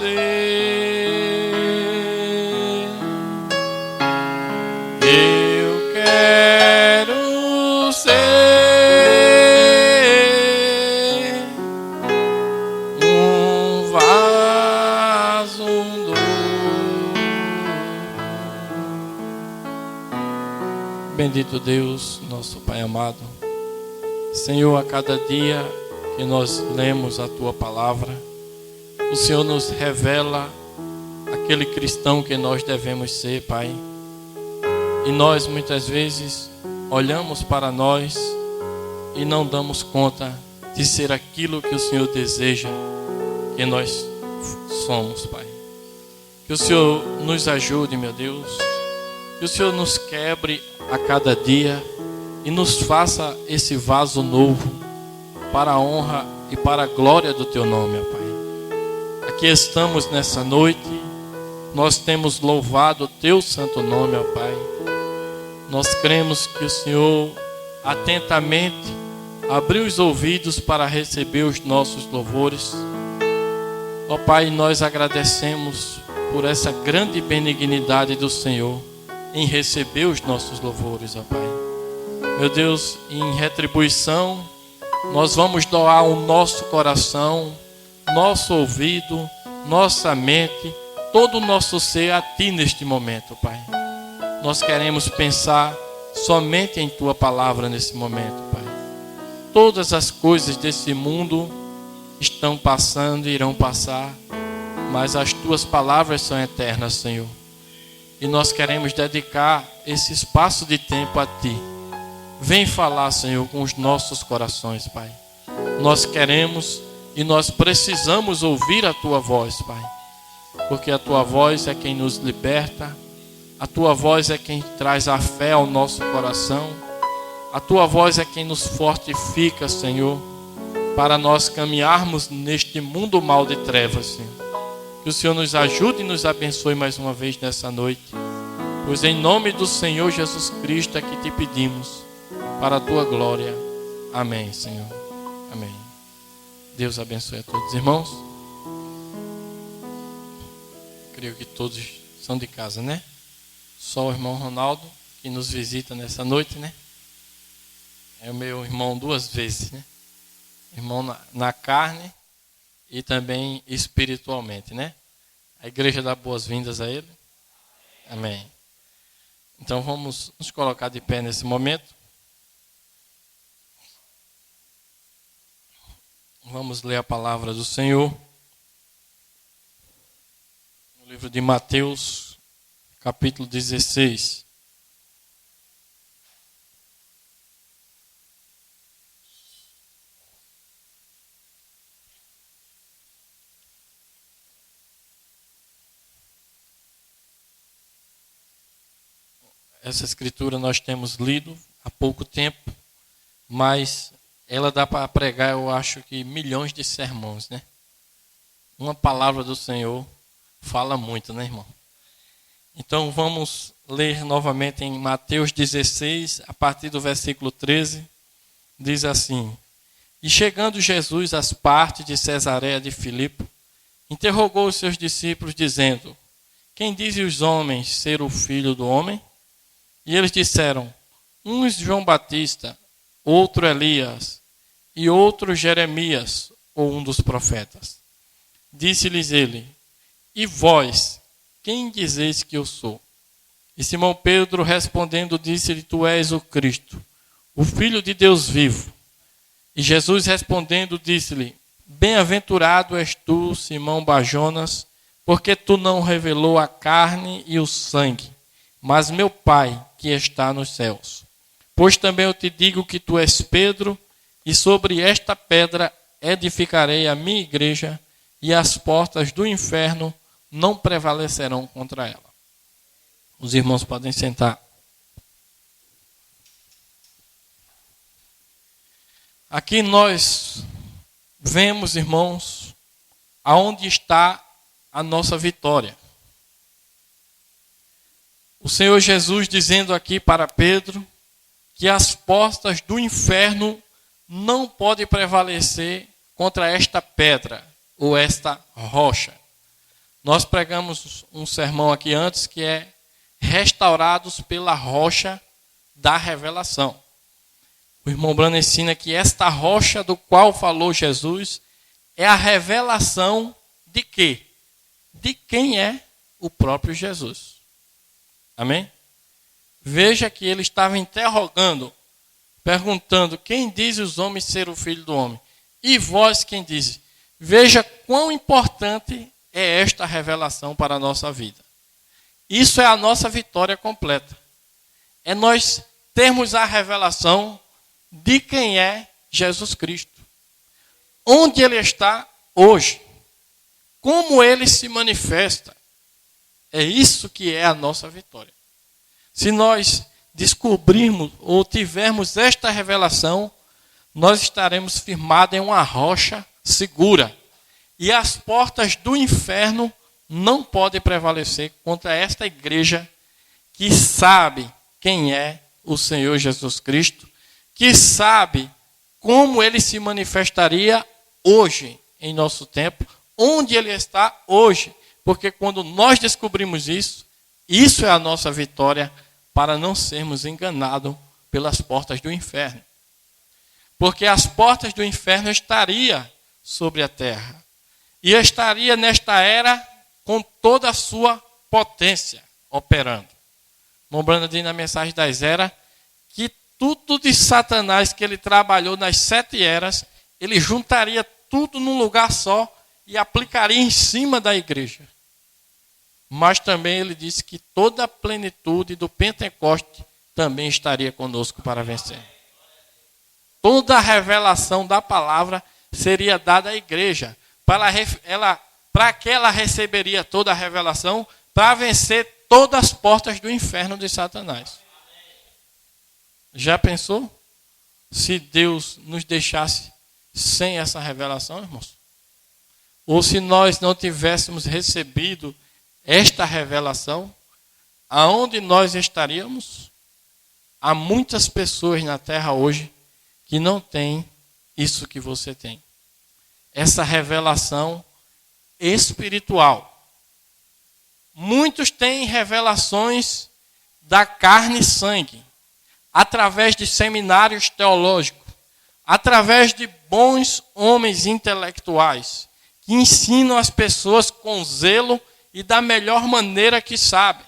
ser. Eu quero ser um vaso novo. Bendito Deus, nosso Pai amado. Senhor, a cada dia que nós lemos a Tua palavra, o Senhor nos revela aquele cristão que nós devemos ser, Pai. E nós muitas vezes olhamos para nós e não damos conta de ser aquilo que o Senhor deseja que nós somos, Pai. Que o Senhor nos ajude, meu Deus. Que o Senhor nos quebre a cada dia e nos faça esse vaso novo para a honra e para a glória do Teu nome, ó Pai. Aqui estamos nessa noite, nós temos louvado o Teu santo nome, ó Pai. Nós cremos que o Senhor atentamente abriu os ouvidos para receber os nossos louvores. Ó Pai, nós agradecemos por essa grande benignidade do Senhor em receber os nossos louvores, ó Pai. Meu Deus, em retribuição, nós vamos doar o nosso coração, nosso ouvido, nossa mente, todo o nosso ser a Ti neste momento, Pai. Nós queremos pensar somente em Tua palavra nesse momento, Pai. Todas as coisas desse mundo estão passando e irão passar, mas as Tuas palavras são eternas, Senhor. E nós queremos dedicar esse espaço de tempo a Ti. Vem falar, Senhor, com os nossos corações, Pai. Nós queremos e nós precisamos ouvir a Tua voz, Pai. Porque a Tua voz é quem nos liberta. A Tua voz é quem traz a fé ao nosso coração. A Tua voz é quem nos fortifica, Senhor, para nós caminharmos neste mundo mal de trevas, Senhor. Que o Senhor nos ajude e nos abençoe mais uma vez nessa noite. Pois em nome do Senhor Jesus Cristo é que te pedimos, para a Tua glória. Amém, Senhor. Amém. Deus abençoe a todos, irmãos. Creio que todos são de casa, né? Só o irmão Ronaldo que nos visita nessa noite, né? É o meu irmão duas vezes, né? Irmão na carne e também espiritualmente, né? A igreja dá boas-vindas a ele. Amém. Então vamos nos colocar de pé nesse momento. Vamos ler a palavra do Senhor no livro de Mateus, capítulo 16. Essa escritura nós temos lido há pouco tempo, mas ela dá para pregar, eu acho que milhões de sermões, né? Uma palavra do Senhor fala muito, né, irmão? Então vamos ler novamente em Mateus 16, a partir do versículo 13, diz assim: E chegando Jesus às partes de Cesareia de Filipe, interrogou os seus discípulos, dizendo: Quem dizem os homens ser o Filho do Homem? E eles disseram: uns João Batista, outro Elias, e outro Jeremias, ou um dos profetas. Disse-lhes ele: E vós, quem dizeis que eu sou? E Simão Pedro respondendo disse-lhe: Tu és o Cristo, o Filho de Deus vivo. E Jesus respondendo disse-lhe: Bem-aventurado és tu, Simão Bajonas, porque tu não revelou a carne e o sangue, mas meu Pai que está nos céus. Pois também eu te digo que tu és Pedro, e sobre esta pedra edificarei a minha igreja, e as portas do inferno não prevalecerão contra ela. Os irmãos podem sentar. Aqui nós vemos, irmãos, aonde está a nossa vitória. O Senhor Jesus dizendo aqui para Pedro que as portas do inferno não podem prevalecer contra esta pedra ou esta rocha. Nós pregamos um sermão aqui antes que é restaurados pela rocha da revelação. O irmão Brano ensina que esta rocha do qual falou Jesus é a revelação de quê? De quem é o próprio Jesus. Amém? Veja que ele estava interrogando, perguntando: quem diz os homens ser o Filho do Homem? E vós quem diz? Veja quão importante é esta revelação para a nossa vida. Isso é a nossa vitória completa. É nós termos a revelação de quem é Jesus Cristo. Onde ele está hoje. Como ele se manifesta. É isso que é a nossa vitória. Se nós descobrirmos ou tivermos esta revelação, nós estaremos firmados em uma rocha segura. E as portas do inferno não podem prevalecer contra esta igreja que sabe quem é o Senhor Jesus Cristo, que sabe como ele se manifestaria hoje em nosso tempo, onde ele está hoje. Porque quando nós descobrimos isso, isso é a nossa vitória para não sermos enganados pelas portas do inferno. Porque as portas do inferno estariam sobre a terra. E estaria nesta era com toda a sua potência operando. Lembrando ali na mensagem das eras, que tudo de Satanás que ele trabalhou nas 7 eras, ele juntaria tudo num lugar só e aplicaria em cima da igreja. Mas também ele disse que toda a plenitude do Pentecoste também estaria conosco para vencer. Toda a revelação da palavra seria dada à igreja, para que ela receberia toda a revelação, para vencer todas as portas do inferno de Satanás. Já pensou? Se Deus nos deixasse sem essa revelação, irmãos? Ou se nós não tivéssemos recebido esta revelação, aonde nós estaríamos? Há muitas pessoas na terra hoje que não têm isso que você tem. Essa revelação espiritual. Muitos têm revelações da carne e sangue, através de seminários teológicos, através de bons homens intelectuais, que ensinam as pessoas com zelo e da melhor maneira que sabem.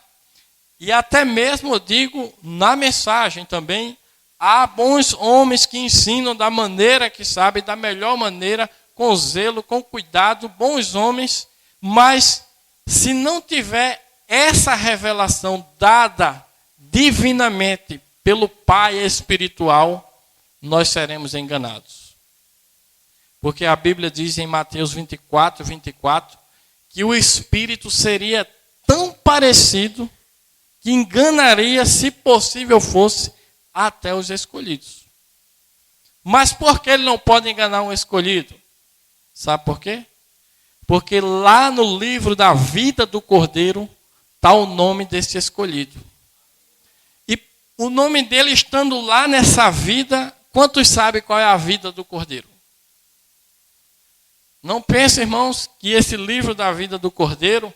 E até mesmo, eu digo, na mensagem também, há bons homens que ensinam da maneira que sabem, da melhor maneira, com zelo, com cuidado, bons homens, mas se não tiver essa revelação dada divinamente pelo Pai espiritual, nós seremos enganados. Porque a Bíblia diz em Mateus 24, 24, que o Espírito seria tão parecido que enganaria, se possível fosse, até os escolhidos. Mas por que ele não pode enganar um escolhido? Sabe por quê? Porque lá no livro da vida do Cordeiro está o nome desse escolhido. E o nome dele estando lá nessa vida, quantos sabem qual é a vida do Cordeiro? Não pense, irmãos, que esse livro da vida do Cordeiro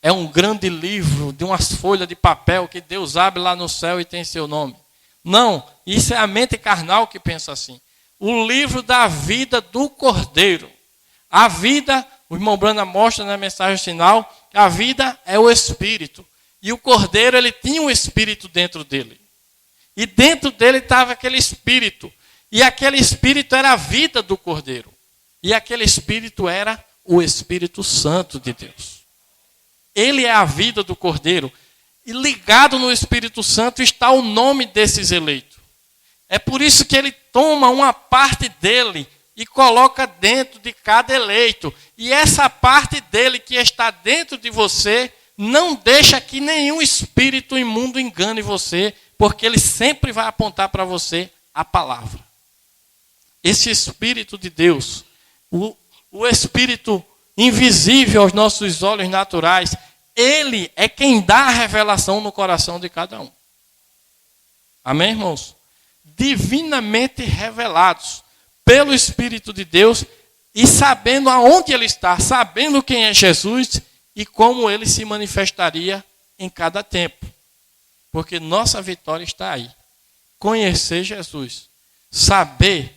é um grande livro de umas folhas de papel que Deus abre lá no céu e tem seu nome. Não, isso é a mente carnal que pensa assim. O livro da vida do Cordeiro. A vida, o irmão Brana mostra na mensagem final, a vida é o Espírito. E o Cordeiro, ele tinha um Espírito dentro dele. E dentro dele estava aquele Espírito. E aquele Espírito era a vida do Cordeiro. E aquele Espírito era o Espírito Santo de Deus. Ele é a vida do Cordeiro. E ligado no Espírito Santo está o nome desses eleitos. É por isso que ele toma uma parte dele e coloca dentro de cada eleito. E essa parte dele que está dentro de você, não deixa que nenhum espírito imundo engane você, porque ele sempre vai apontar para você a palavra. Esse Espírito de Deus, o Espírito invisível aos nossos olhos naturais, ele é quem dá a revelação no coração de cada um. Amém, irmãos? Divinamente revelados pelo Espírito de Deus e sabendo aonde ele está, sabendo quem é Jesus e como ele se manifestaria em cada tempo. Porque nossa vitória está aí. Conhecer Jesus. Saber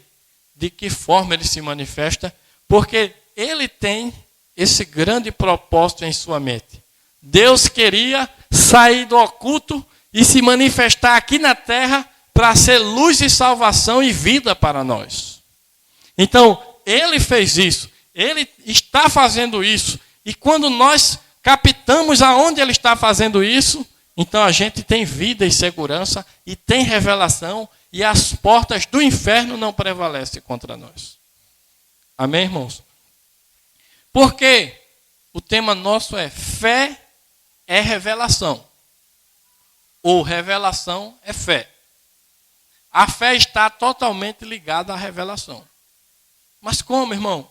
de que forma ele se manifesta, porque ele tem esse grande propósito em sua mente. Deus queria sair do oculto e se manifestar aqui na terra para ser luz e salvação e vida para nós. Então, ele fez isso. Ele está fazendo isso. E quando nós captamos aonde ele está fazendo isso, então a gente tem vida e segurança e tem revelação e as portas do inferno não prevalecem contra nós. Amém, irmãos? Porque o tema nosso é fé é revelação. Ou revelação é fé. A fé está totalmente ligada à revelação. Mas como, irmão?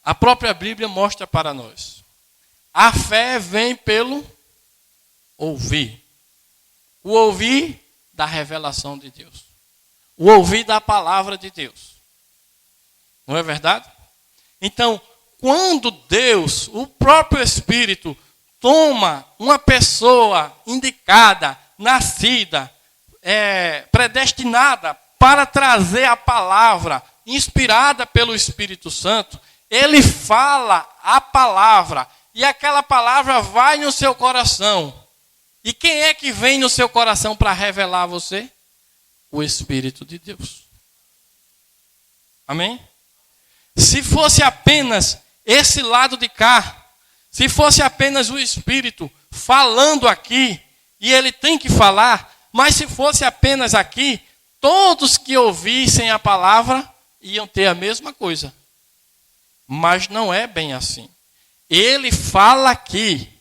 A própria Bíblia mostra para nós. A fé vem pelo ouvir. O ouvir da revelação de Deus. O ouvir da palavra de Deus. Não é verdade? Então, quando Deus, o próprio Espírito, toma uma pessoa indicada, nascida, predestinada para trazer a palavra, inspirada pelo Espírito Santo, ele fala a palavra e aquela palavra vai no seu coração. E quem é que vem no seu coração para revelar a você? O Espírito de Deus. Amém? Se fosse apenas esse lado de cá, se fosse apenas o Espírito falando aqui, e ele tem que falar, mas se fosse apenas aqui, todos que ouvissem a palavra iam ter a mesma coisa. Mas não é bem assim. Ele fala aqui,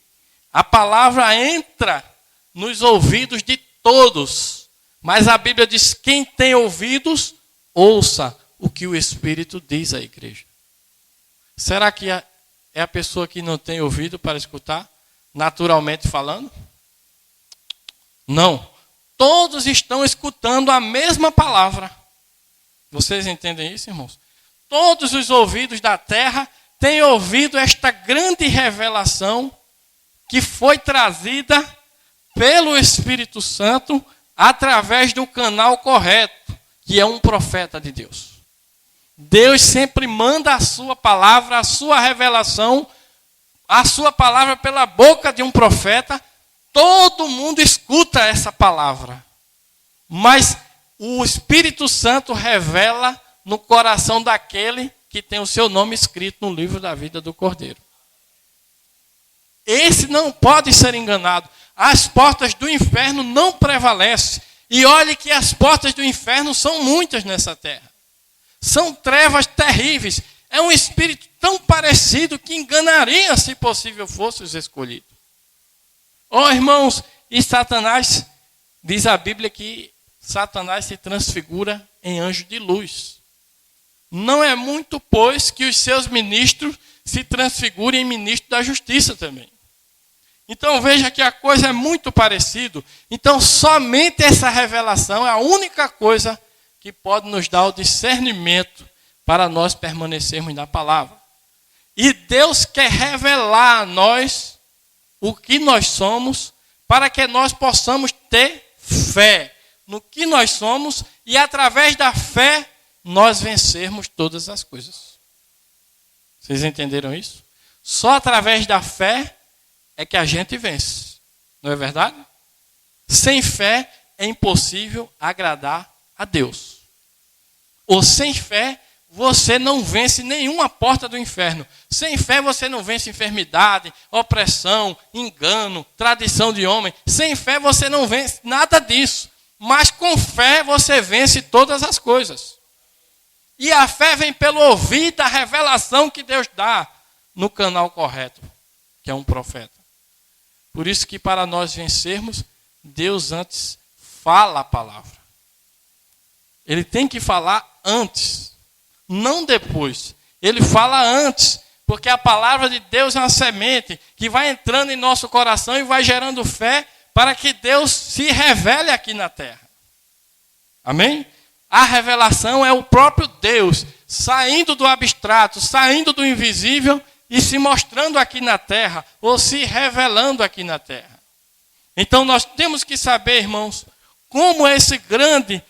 a palavra entra nos ouvidos de todos, mas a Bíblia diz, quem tem ouvidos, ouça o que o Espírito diz à igreja. Será que é a pessoa que não tem ouvido para escutar, naturalmente falando? Não. Todos estão escutando a mesma palavra. Vocês entendem isso, irmãos? Todos os ouvidos da terra têm ouvido esta grande revelação que foi trazida pelo Espírito Santo através do canal correto, que é um profeta de Deus. Deus sempre manda a sua palavra, a sua revelação, a sua palavra pela boca de um profeta. Todo mundo escuta essa palavra. Mas o Espírito Santo revela no coração daquele que tem o seu nome escrito no livro da vida do Cordeiro. Esse não pode ser enganado. As portas do inferno não prevalecem. E olhe que as portas do inferno são muitas nessa terra. São trevas terríveis. É um espírito tão parecido que enganaria, se possível fosse, os escolhidos. Oh, irmãos, e Satanás, diz a Bíblia que Satanás se transfigura em anjo de luz. Não é muito, pois, que os seus ministros se transfigurem em ministro da justiça também. Então veja que a coisa é muito parecida. Então somente essa revelação é a única coisa que pode nos dar o discernimento para nós permanecermos na palavra. E Deus quer revelar a nós o que nós somos, para que nós possamos ter fé no que nós somos e através da fé nós vencermos todas as coisas. Vocês entenderam isso? Só através da fé é que a gente vence. Não é verdade? Sem fé é impossível agradar a Deus. Ou sem fé você não vence nenhuma porta do inferno. Sem fé você não vence enfermidade, opressão, engano, tradição de homem. Sem fé você não vence nada disso. Mas com fé você vence todas as coisas. E a fé vem pelo ouvir da revelação que Deus dá no canal correto, que é um profeta. Por isso que para nós vencermos, Deus antes fala a palavra. Ele tem que falar antes, não depois. Ele fala antes, porque a palavra de Deus é uma semente que vai entrando em nosso coração e vai gerando fé para que Deus se revele aqui na terra. Amém? A revelação é o próprio Deus saindo do abstrato, saindo do invisível e se mostrando aqui na terra, ou se revelando aqui na terra. Então nós temos que saber, irmãos, como esse grande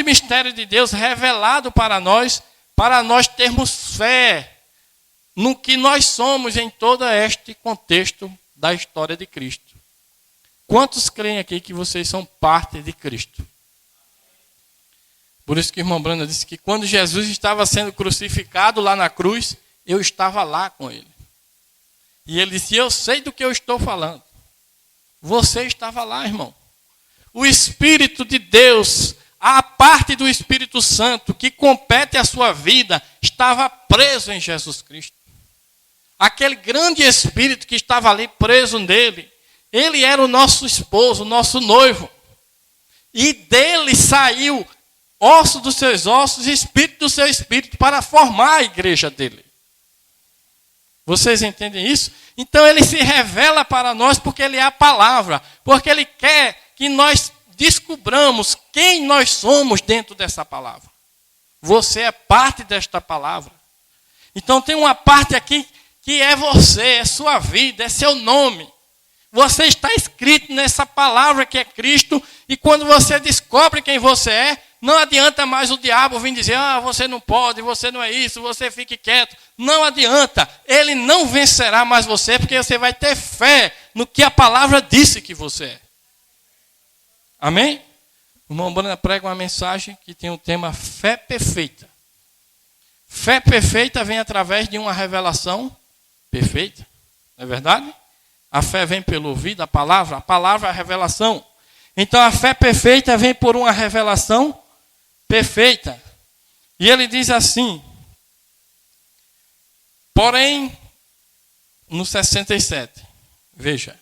mistério de Deus revelado para nós termos fé no que nós somos em todo este contexto da história de Cristo. Quantos creem aqui que vocês são parte de Cristo? Por isso que o irmão Branda disse que quando Jesus estava sendo crucificado lá na cruz, eu estava lá com ele. E ele disse, eu sei do que eu estou falando. Você estava lá, irmão. O Espírito de Deus, a parte do Espírito Santo que compete à sua vida, estava preso em Jesus Cristo. Aquele grande Espírito que estava ali preso nele, ele era o nosso esposo, o nosso noivo. E dele saiu osso dos seus ossos e espírito do seu espírito para formar a igreja dele. Vocês entendem isso? Então ele se revela para nós porque ele é a palavra. Porque ele quer que nós descubramos quem nós somos dentro dessa palavra. Você é parte desta palavra. Então tem uma parte aqui que é você, é sua vida, é seu nome. Você está escrito nessa palavra que é Cristo, e quando você descobre quem você é, não adianta mais o diabo vir dizer, você não pode, você não é isso, você fique quieto. Não adianta, ele não vencerá mais você, porque você vai ter fé no que a palavra disse que você é. Amém? O irmão Brana prega uma mensagem que tem o tema fé perfeita. Fé perfeita vem através de uma revelação perfeita, não é verdade? A fé vem pelo ouvido, a palavra é a revelação. Então a fé perfeita vem por uma revelação perfeita. E ele diz assim, porém, no 67, veja.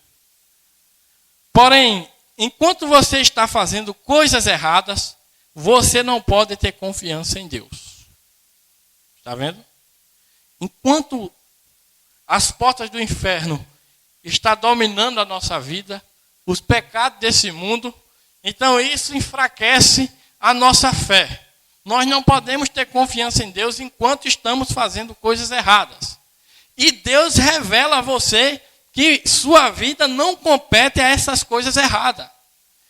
Porém, enquanto você está fazendo coisas erradas, você não pode ter confiança em Deus. Está vendo? Enquanto as portas do inferno estão dominando a nossa vida, os pecados desse mundo, então isso enfraquece a nossa fé. Nós não podemos ter confiança em Deus enquanto estamos fazendo coisas erradas. E Deus revela a você que sua vida não compete a essas coisas erradas.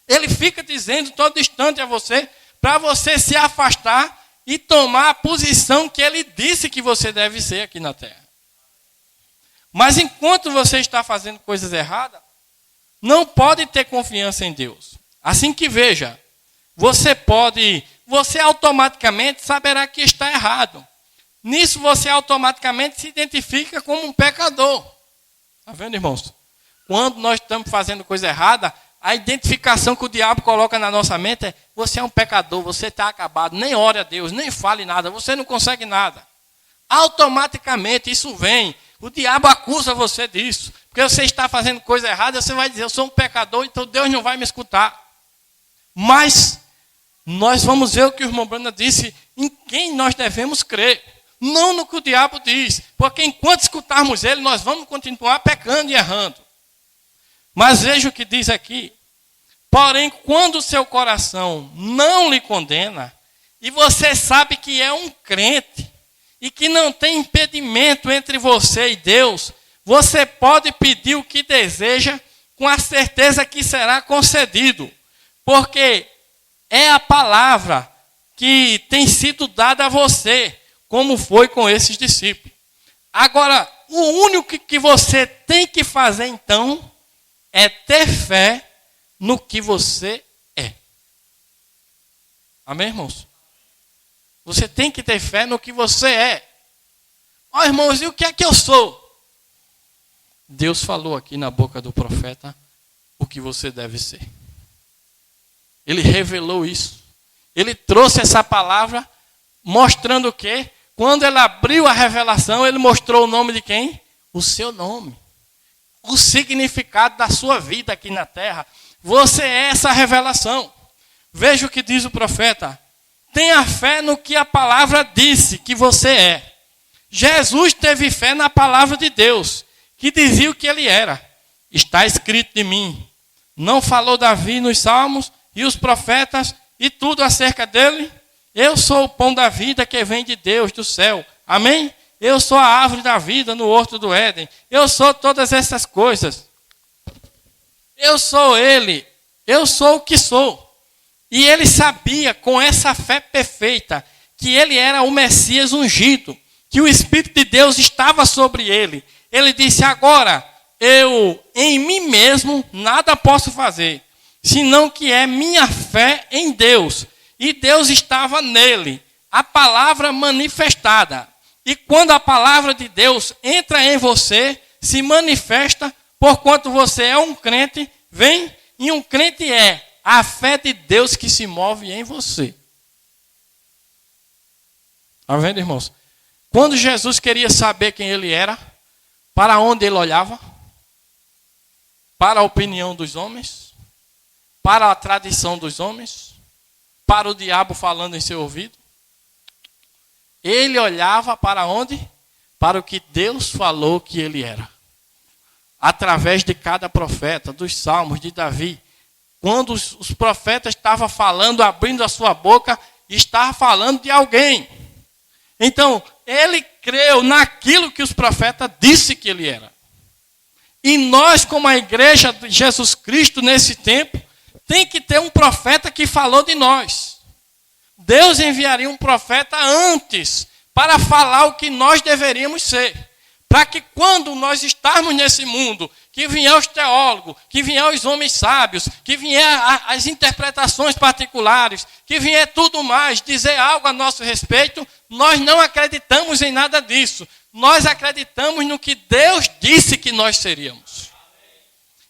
Ele fica dizendo todo instante a você, para você se afastar e tomar a posição que ele disse que você deve ser aqui na terra. Mas enquanto você está fazendo coisas erradas, não pode ter confiança em Deus. Assim que veja, você automaticamente saberá que está errado. Nisso você automaticamente se identifica como um pecador. Está vendo, irmãos? Quando nós estamos fazendo coisa errada, a identificação que o diabo coloca na nossa mente é, você é um pecador, você está acabado, nem ore a Deus, nem fale nada, você não consegue nada. Automaticamente isso vem. O diabo acusa você disso. Porque você está fazendo coisa errada, você vai dizer, eu sou um pecador, então Deus não vai me escutar. Mas nós vamos ver o que o irmão Brana disse, em quem nós devemos crer. Não no que o diabo diz. Porque enquanto escutarmos ele, nós vamos continuar pecando e errando. Mas veja o que diz aqui. Porém, quando o seu coração não lhe condena, e você sabe que é um crente, e que não tem impedimento entre você e Deus, você pode pedir o que deseja com a certeza que será concedido. Porque é a palavra que tem sido dada a você, como foi com esses discípulos. Agora, o único que você tem que fazer então é ter fé no que você é. Amém, irmãos? Você tem que ter fé no que você é. Irmãos, e o que é que eu sou? Deus falou aqui na boca do profeta o que você deve ser. Ele revelou isso. Ele trouxe essa palavra mostrando o quê? Quando ele abriu a revelação, ele mostrou o nome de quem? O seu nome. O significado da sua vida aqui na terra. Você é essa revelação. Veja o que diz o profeta. Tenha fé no que a palavra disse que você é. Jesus teve fé na palavra de Deus, que dizia o que ele era. Está escrito de mim. Não falou Davi nos salmos e os profetas e tudo acerca dele? Eu sou o pão da vida que vem de Deus, do céu. Amém? Eu sou a árvore da vida no horto do Éden. Eu sou todas essas coisas. Eu sou ele. Eu sou o que sou. E ele sabia, com essa fé perfeita, que ele era o Messias ungido, que o Espírito de Deus estava sobre ele. Ele disse: agora, eu em mim mesmo nada posso fazer, senão que é minha fé em Deus. E Deus estava nele, a palavra manifestada. E quando a palavra de Deus entra em você, se manifesta, porquanto você é um crente, vem, e um crente é a fé de Deus que se move em você. Está vendo, irmãos? Quando Jesus queria saber quem ele era, para onde ele olhava? Para a opinião dos homens? Para a tradição dos homens? Para o diabo falando em seu ouvido? Ele olhava para onde? Para o que Deus falou que ele era. Através de cada profeta, dos salmos, de Davi. Quando os profetas estavam falando, abrindo a sua boca, estava falando de alguém. Então, ele creu naquilo que os profetas disseram que ele era. E nós, como a igreja de Jesus Cristo nesse tempo, tem que ter um profeta que falou de nós. Deus enviaria um profeta antes para falar o que nós deveríamos ser. Para que quando nós estarmos nesse mundo, que vier os teólogos, que vier os homens sábios, que vier as interpretações particulares, que vier tudo mais, dizer algo a nosso respeito, nós não acreditamos em nada disso. Nós acreditamos no que Deus disse que nós seríamos.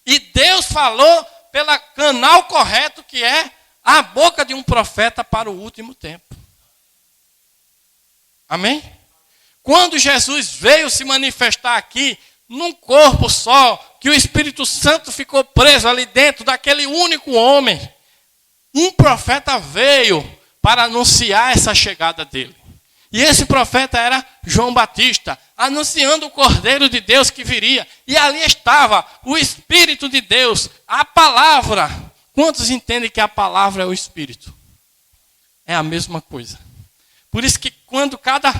E Deus falou pelo canal correto, que é a boca de um profeta para o último tempo. Amém? Quando Jesus veio se manifestar aqui, num corpo só, que o Espírito Santo ficou preso ali dentro daquele único homem, um profeta veio para anunciar essa chegada dele. E esse profeta era João Batista, anunciando o Cordeiro de Deus que viria. E ali estava o Espírito de Deus, a palavra. Quantos entendem que a palavra é o Espírito? É a mesma coisa. Por isso que quando cada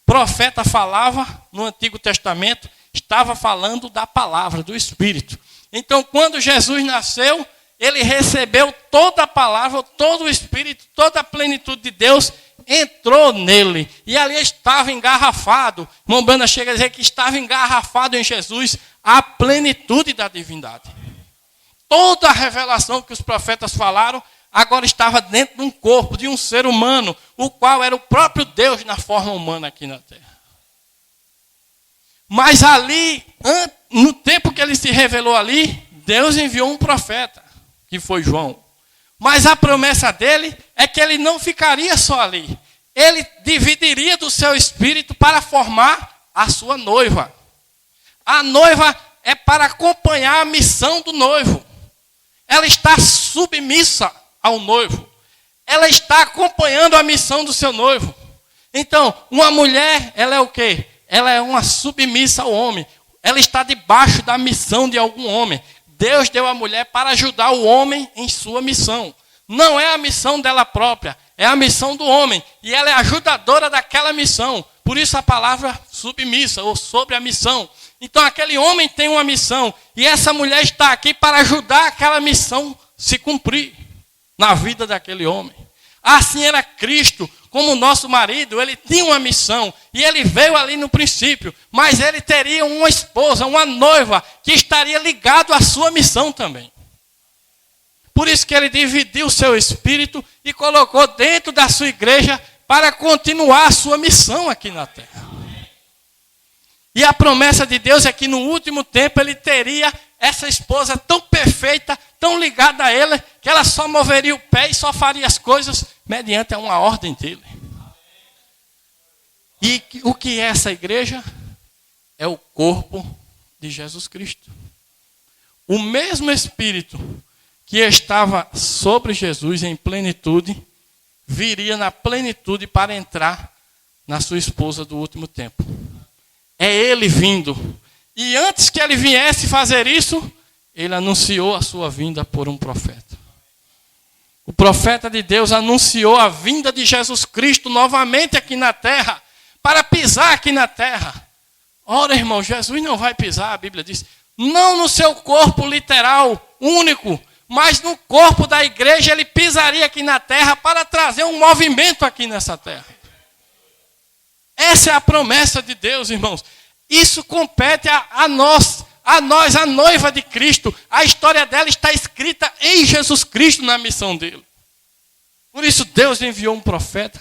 profeta falava no Antigo Testamento, estava falando da palavra, do Espírito. Então, quando Jesus nasceu, ele recebeu toda a palavra, todo o Espírito, toda a plenitude de Deus entrou nele. E ali estava engarrafado. Mombana chega a dizer que estava engarrafado em Jesus a plenitude da divindade. Toda a revelação que os profetas falaram agora estava dentro de um corpo, de um ser humano, o qual era o próprio Deus na forma humana aqui na terra. Mas ali, no tempo que ele se revelou ali, Deus enviou um profeta, que foi João. Mas a promessa dele é que ele não ficaria só ali. Ele dividiria do seu espírito para formar a sua noiva. A noiva é para acompanhar a missão do noivo. Ela está submissa ao noivo. Ela está acompanhando a missão do seu noivo. Então, uma mulher, ela é o quê? Ela é uma submissa ao homem. Ela está debaixo da missão de algum homem. Deus deu a mulher para ajudar o homem em sua missão. Não é a missão dela própria, é a missão do homem. E ela é ajudadora daquela missão. Por isso a palavra submissa, ou sobre a missão. Então aquele homem tem uma missão. E essa mulher está aqui para ajudar aquela missão se cumprir na vida daquele homem. Assim era Cristo, como nosso marido, ele tinha uma missão. E ele veio ali no princípio. Mas ele teria uma esposa, uma noiva, que estaria ligado à sua missão também. Por isso que ele dividiu o seu espírito e colocou dentro da sua igreja para continuar a sua missão aqui na terra. E a promessa de Deus é que no último tempo ele teria essa esposa tão perfeita, tão ligada a ele, que ela só moveria o pé e só faria as coisas mediante uma ordem dele. E o que é essa igreja? É o corpo de Jesus Cristo. O mesmo Espírito que estava sobre Jesus em plenitude, viria na plenitude para entrar na sua esposa do último tempo. É ele vindo. E antes que ele viesse fazer isso, ele anunciou a sua vinda por um profeta. O profeta de Deus anunciou a vinda de Jesus Cristo novamente aqui na terra, para pisar aqui na terra. Ora, irmão, Jesus não vai pisar, a Bíblia diz, não no seu corpo literal, único, mas no corpo da igreja ele pisaria aqui na terra para trazer um movimento aqui nessa terra. Essa é a promessa de Deus, irmãos. Isso compete a nós, a noiva de Cristo. A história dela está escrita em Jesus Cristo na missão dele. Por isso Deus enviou um profeta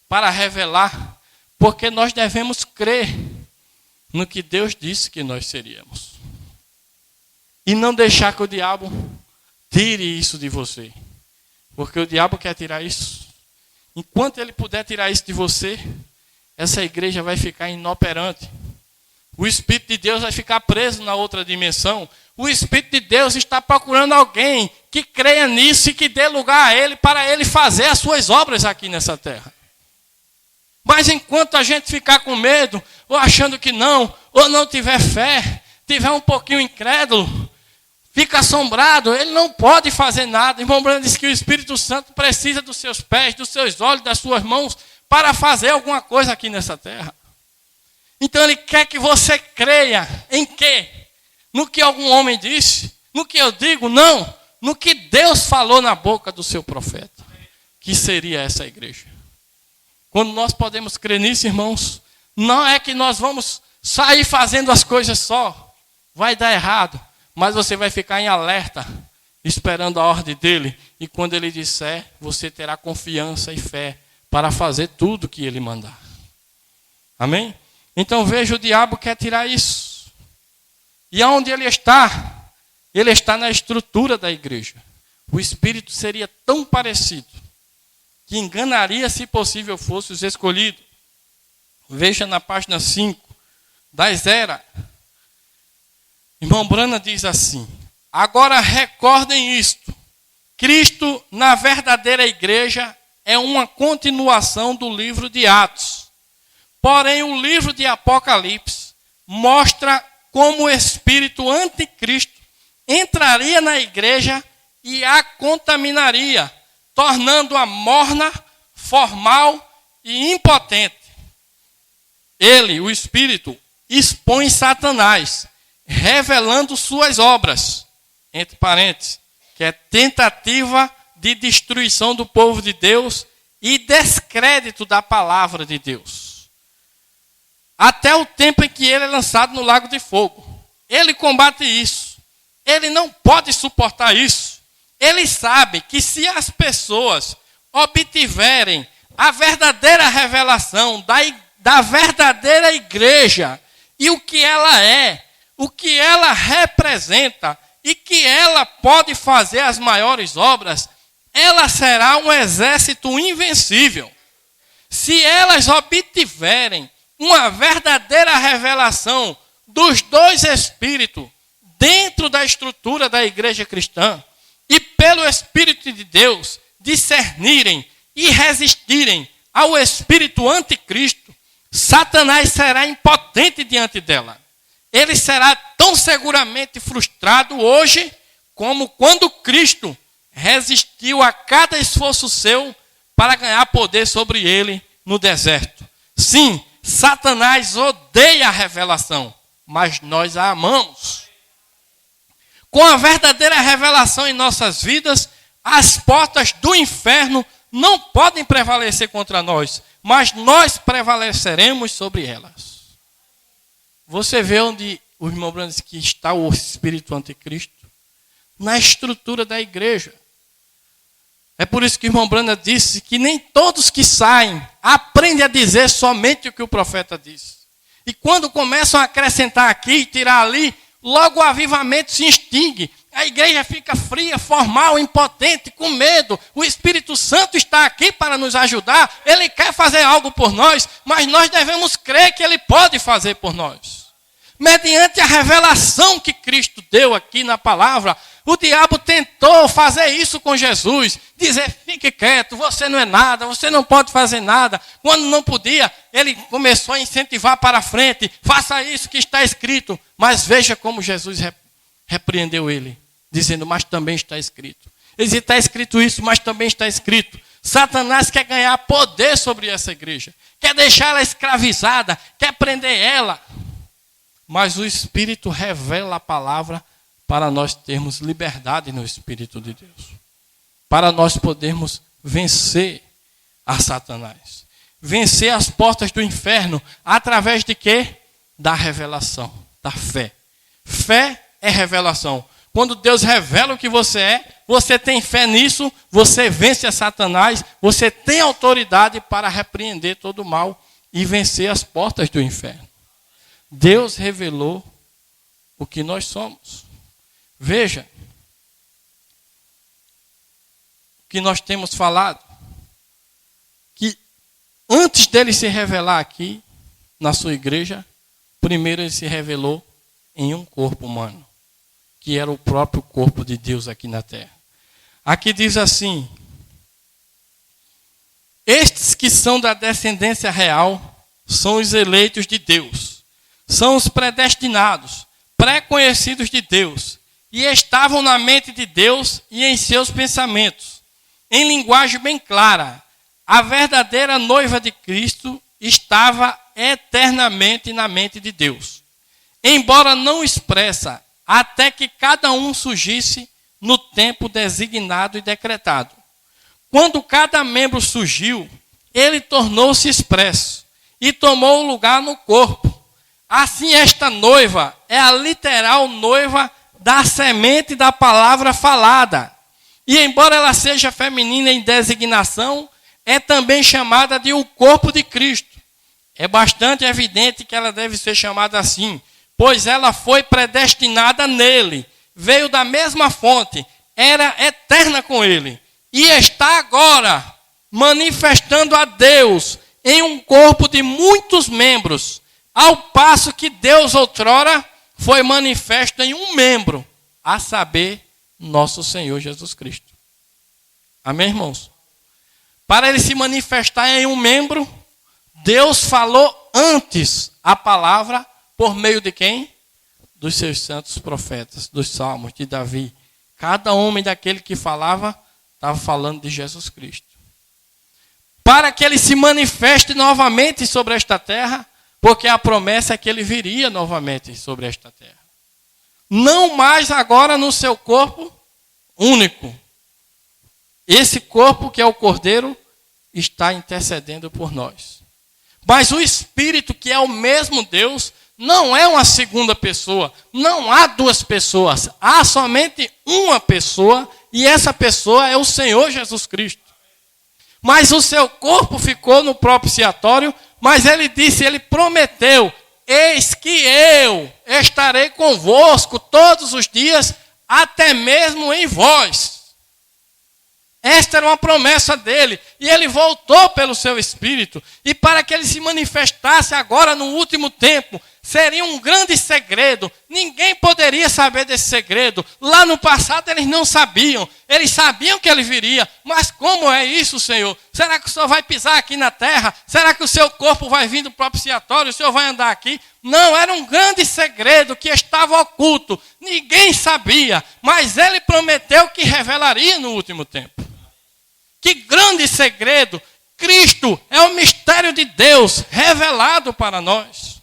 para revelar, porque nós devemos crer no que Deus disse que nós seríamos. E não deixar que o diabo tire isso de você. Porque o diabo quer tirar isso. Enquanto ele puder tirar isso de você, essa igreja vai ficar inoperante. O Espírito de Deus vai ficar preso na outra dimensão. O Espírito de Deus está procurando alguém que creia nisso e que dê lugar a ele para ele fazer as suas obras aqui nessa terra. Mas enquanto a gente ficar com medo, ou achando que não, ou não tiver fé, tiver um pouquinho incrédulo, fica assombrado, ele não pode fazer nada. Irmão Branham disse que o Espírito Santo precisa dos seus pés, dos seus olhos, das suas mãos, para fazer alguma coisa aqui nessa terra. Então ele quer que você creia em quê? No que algum homem disse? No que eu digo? Não. No que Deus falou na boca do seu profeta. Que seria essa igreja. Quando nós podemos crer nisso, irmãos, não é que nós vamos sair fazendo as coisas só. Vai dar errado. Mas você vai ficar em alerta, esperando a ordem dele. E quando ele disser, você terá confiança e fé para fazer tudo que ele mandar. Amém? Então veja, o diabo quer tirar isso. E aonde ele está? Ele está na estrutura da igreja. O espírito seria tão parecido que enganaria, se possível fosse, os escolhidos. Veja na página 5 da Ezra. Irmão Branham diz assim: agora recordem isto. Cristo, na verdadeira igreja, é uma continuação do livro de Atos. Porém, o livro de Apocalipse mostra como o espírito anticristo entraria na igreja e a contaminaria, tornando-a morna, formal e impotente. Ele, o espírito, expõe Satanás, revelando suas obras, entre parênteses, que é tentativa de destruição do povo de Deus e descrédito da palavra de Deus. Até o tempo em que ele é lançado no lago de fogo. Ele combate isso. Ele não pode suportar isso. Ele sabe que se as pessoas obtiverem a verdadeira revelação da verdadeira igreja e o que ela é, o que ela representa e que ela pode fazer as maiores obras, ela será um exército invencível. Se elas obtiverem uma verdadeira revelação dos dois espíritos dentro da estrutura da igreja cristã e pelo Espírito de Deus discernirem e resistirem ao espírito anticristo, Satanás será impotente diante dela. Ele será tão seguramente frustrado hoje como quando Cristo resistiu a cada esforço seu para ganhar poder sobre ele no deserto. Sim, Satanás odeia a revelação, mas nós a amamos. Com a verdadeira revelação em nossas vidas, as portas do inferno não podem prevalecer contra nós, mas nós prevaleceremos sobre elas. Você vê onde o irmão Branham diz que está o espírito anticristo? Na estrutura da igreja. É por isso que o irmão Branham disse que nem todos que saem aprendem a dizer somente o que o profeta disse. E quando começam a acrescentar aqui e tirar ali, logo o avivamento se extingue. A igreja fica fria, formal, impotente, com medo. O Espírito Santo está aqui para nos ajudar. Ele quer fazer algo por nós, mas nós devemos crer que ele pode fazer por nós. Mediante a revelação que Cristo deu aqui na palavra, o diabo tentou fazer isso com Jesus. Dizer, fique quieto, você não é nada, você não pode fazer nada. Quando não podia, ele começou a incentivar para frente. Faça isso que está escrito. Mas veja como Jesus repreendeu ele. Dizendo, mas também está escrito. Ele dizia, está escrito isso, mas também está escrito. Satanás quer ganhar poder sobre essa igreja, quer deixar ela escravizada, quer prender ela. Mas o Espírito revela a palavra para nós termos liberdade no Espírito de Deus. Para nós podermos vencer a Satanás. Vencer as portas do inferno através de quê? Da revelação, da fé. Fé é revelação. Quando Deus revela o que você é, você tem fé nisso, você vence a Satanás, você tem autoridade para repreender todo o mal e vencer as portas do inferno. Deus revelou o que nós somos. Veja o que nós temos falado. Que antes dele se revelar aqui, na sua igreja, primeiro ele se revelou em um corpo humano, que era o próprio corpo de Deus aqui na terra. Aqui diz assim: estes que são da descendência real são os eleitos de Deus, são os predestinados, pré-conhecidos de Deus, e estavam na mente de Deus e em seus pensamentos. Em linguagem bem clara, a verdadeira noiva de Cristo estava eternamente na mente de Deus, embora não expressa, até que cada um surgisse no tempo designado e decretado. Quando cada membro surgiu, ele tornou-se expresso e tomou lugar no corpo. Assim, esta noiva é a literal noiva da semente da palavra falada. E embora ela seja feminina em designação, é também chamada de o corpo de Cristo. É bastante evidente que ela deve ser chamada assim, pois ela foi predestinada nele, veio da mesma fonte, era eterna com ele, e está agora manifestando a Deus em um corpo de muitos membros, ao passo que Deus outrora foi manifesto em um membro, a saber, nosso Senhor Jesus Cristo. Amém, irmãos? Para ele se manifestar em um membro, Deus falou antes a palavra por meio de quem? Dos seus santos profetas, dos salmos de Davi. Cada homem daquele que falava, estava falando de Jesus Cristo. Para que ele se manifeste novamente sobre esta terra, porque a promessa é que ele viria novamente sobre esta terra. Não mais agora no seu corpo único. Esse corpo que é o Cordeiro está intercedendo por nós. Mas o Espírito, que é o mesmo Deus, não é uma segunda pessoa. Não há duas pessoas. Há somente uma pessoa, e essa pessoa é o Senhor Jesus Cristo. Mas o seu corpo ficou no propiciatório, mas ele disse, ele prometeu: eis que eu estarei convosco todos os dias, até mesmo em vós. Esta era uma promessa dele, e ele voltou pelo seu Espírito, e para que ele se manifestasse agora no último tempo, seria um grande segredo, ninguém poderia saber desse segredo. Lá no passado eles não sabiam, eles sabiam que ele viria, mas como é isso, Senhor? Será que o Senhor vai pisar aqui na terra? Será que o seu corpo vai vir do propiciatório? O Senhor vai andar aqui? Não, era um grande segredo que estava oculto, ninguém sabia, mas ele prometeu que revelaria no último tempo. Que grande segredo! Cristo é o mistério de Deus revelado para nós.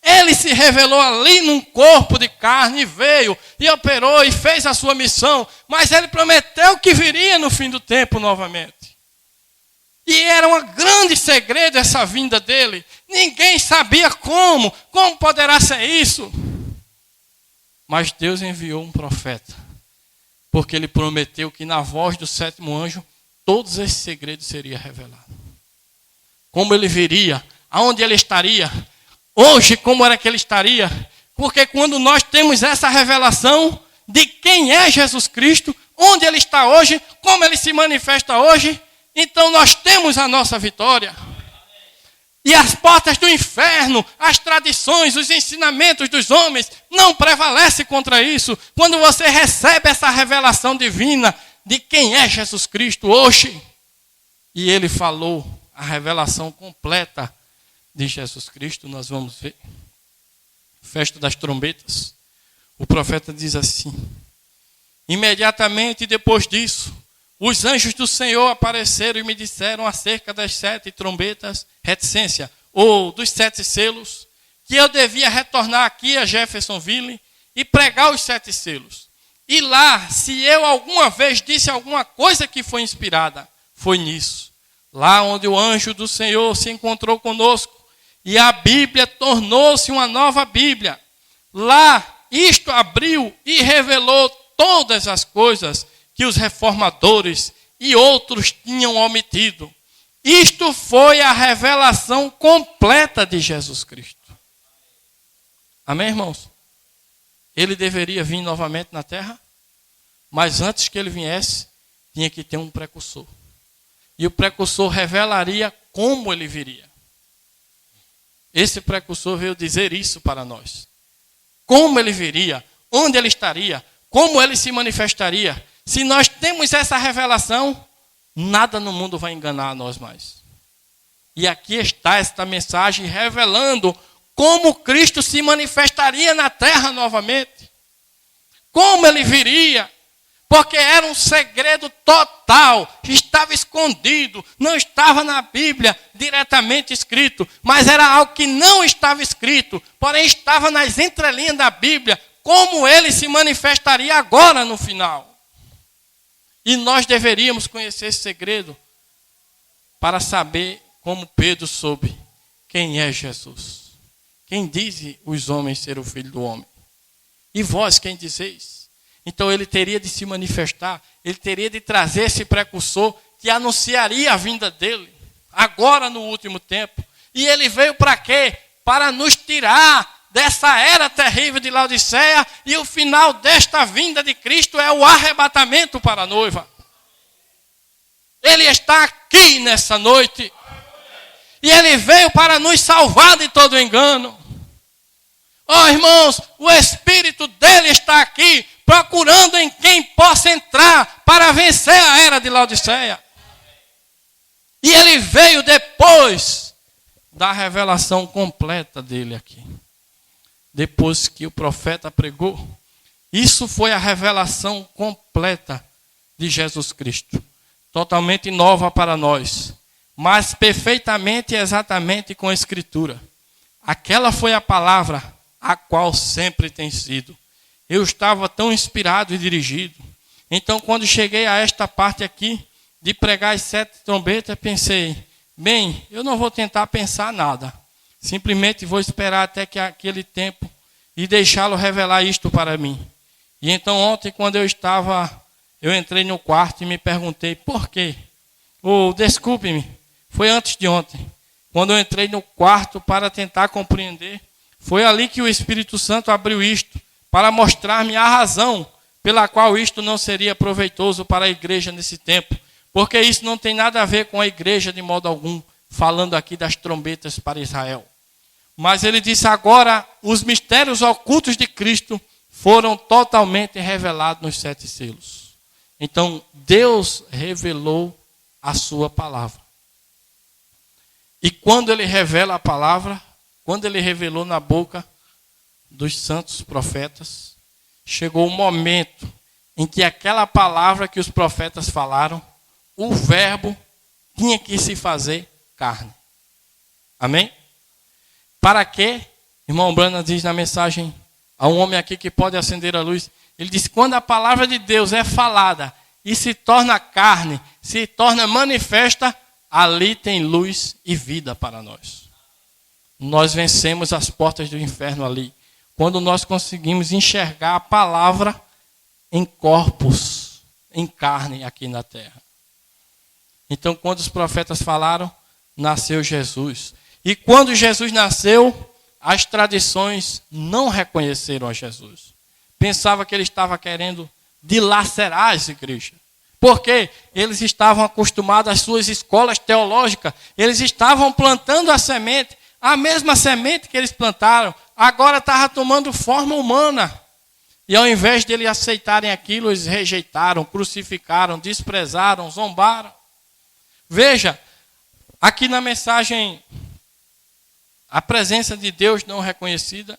Ele se revelou ali num corpo de carne, veio e operou e fez a sua missão, mas ele prometeu que viria no fim do tempo novamente. E era um grande segredo essa vinda dele. Ninguém sabia como poderá ser isso. Mas Deus enviou um profeta, porque ele prometeu que na voz do sétimo anjo, todos esses segredos seriam revelados. Como ele viria, aonde ele estaria, hoje como era que ele estaria. Porque quando nós temos essa revelação de quem é Jesus Cristo, onde ele está hoje, como ele se manifesta hoje, então nós temos a nossa vitória. E as portas do inferno, as tradições, os ensinamentos dos homens não prevalecem contra isso. Quando você recebe essa revelação divina de quem é Jesus Cristo hoje, e ele falou a revelação completa de Jesus Cristo, nós vamos ver. Festa das trombetas. O profeta diz assim: imediatamente depois disso, os anjos do Senhor apareceram e me disseram acerca das 7 trombetas, reticência, ou dos 7 selos, que eu devia retornar aqui a Jeffersonville e pregar os 7 selos. E lá, se eu alguma vez disse alguma coisa que foi inspirada, foi nisso. Lá onde o anjo do Senhor se encontrou conosco e a Bíblia tornou-se uma nova Bíblia. Lá, isto abriu e revelou todas as coisas que os reformadores e outros tinham omitido. Isto foi a revelação completa de Jesus Cristo. Amém, irmãos? Ele deveria vir novamente na terra, mas antes que ele viesse, tinha que ter um precursor. E o precursor revelaria como ele viria. Esse precursor veio dizer isso para nós. Como ele viria, onde ele estaria, como ele se manifestaria. Se nós temos essa revelação, nada no mundo vai enganar a nós mais. E aqui está esta mensagem revelando como Cristo se manifestaria na terra novamente. Como ele viria. Porque era um segredo total, estava escondido, não estava na Bíblia diretamente escrito, mas era algo que não estava escrito, porém estava nas entrelinhas da Bíblia, como ele se manifestaria agora no final. E nós deveríamos conhecer esse segredo para saber como Pedro soube quem é Jesus. Quem diz os homens ser o Filho do Homem? E vós quem dizeis? Então ele teria de se manifestar, ele teria de trazer esse precursor que anunciaria a vinda dele, agora no último tempo. E ele veio para quê? Para nos tirar dessa era terrível de Laodiceia, e o final desta vinda de Cristo é o arrebatamento para a noiva. Ele está aqui nessa noite, e ele veio para nos salvar de todo engano. Oh, irmãos, o Espírito dele está aqui, procurando em quem possa entrar para vencer a era de Laodiceia. E ele veio depois da revelação completa dele aqui. Depois que o profeta pregou, isso foi a revelação completa de Jesus Cristo. Totalmente nova para nós, mas perfeitamente e exatamente com a Escritura. Aquela foi a palavra a qual sempre tem sido. Eu estava tão inspirado e dirigido. Então, quando cheguei a esta parte aqui, de pregar as 7 trombetas, pensei, bem, eu não vou tentar pensar nada. Simplesmente vou esperar até que aquele tempo e deixá-lo revelar isto para mim. E então, ontem, quando eu entrei no quarto e me perguntei, por quê? Desculpe-me, foi antes de ontem. Quando eu entrei no quarto para tentar compreender, foi ali que o Espírito Santo abriu isto, para mostrar-me a razão pela qual isto não seria proveitoso para a igreja nesse tempo. Porque isso não tem nada a ver com a igreja de modo algum, falando aqui das trombetas para Israel. Mas ele disse agora, os mistérios ocultos de Cristo foram totalmente revelados nos 7 selos. Então, Deus revelou a sua palavra. E quando ele revela a palavra, quando ele revelou na boca dos santos profetas, chegou o momento em que aquela palavra que os profetas falaram, o verbo tinha que se fazer carne. Amém? Para quê? Irmão Brana diz na mensagem, há um homem aqui que pode acender a luz, ele diz, quando a palavra de Deus é falada e se torna carne, se torna manifesta, ali tem luz e vida para nós. Nós vencemos as portas do inferno ali, quando nós conseguimos enxergar a palavra em corpos, em carne aqui na terra. Então, quando os profetas falaram, nasceu Jesus. E quando Jesus nasceu, as tradições não reconheceram a Jesus. Pensava que ele estava querendo dilacerar as igrejas. Porque eles estavam acostumados às suas escolas teológicas. Eles estavam plantando a semente. A mesma semente que eles plantaram, agora estava tomando forma humana. E ao invés de eles aceitarem aquilo, eles rejeitaram, crucificaram, desprezaram, zombaram. Veja, aqui na mensagem, a presença de Deus não reconhecida.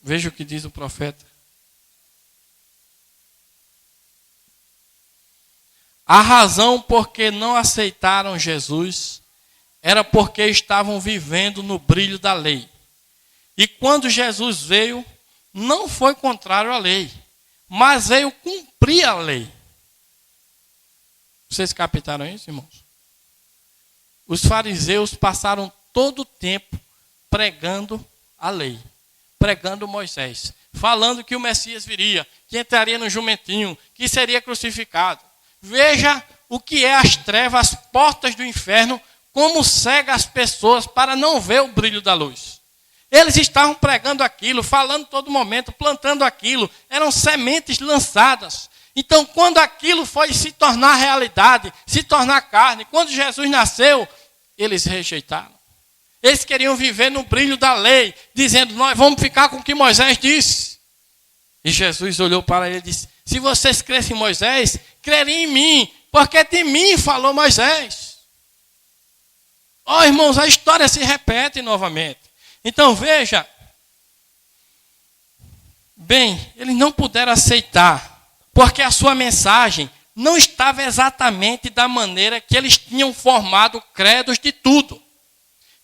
Veja o que diz o profeta. A razão por que não aceitaram Jesus era porque estavam vivendo no brilho da lei. E quando Jesus veio, não foi contrário à lei, mas veio cumprir a lei. Vocês captaram isso, irmãos? Os fariseus passaram todo o tempo pregando a lei, pregando Moisés, falando que o Messias viria, que entraria no jumentinho, que seria crucificado. Veja o que é as trevas, as portas do inferno, como cega as pessoas para não ver o brilho da luz. Eles estavam pregando aquilo, falando todo momento, plantando aquilo, eram sementes lançadas. Então, quando aquilo foi se tornar realidade, se tornar carne, quando Jesus nasceu, eles rejeitaram. Eles queriam viver no brilho da lei, dizendo, nós vamos ficar com o que Moisés disse. E Jesus olhou para ele e disse, se vocês crescem em Moisés, crerem em mim, porque de mim falou Moisés. Ó, irmãos, a história se repete novamente. Então veja, bem, eles não puderam aceitar, porque a sua mensagem não estava exatamente da maneira que eles tinham formado credos de tudo.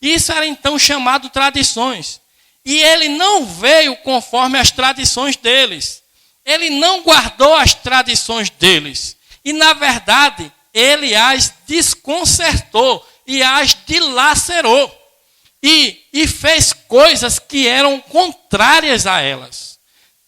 Isso era então chamado tradições. E ele não veio conforme as tradições deles. Ele não guardou as tradições deles. E na verdade, ele as desconcertou e as dilacerou. E fez coisas que eram contrárias a elas.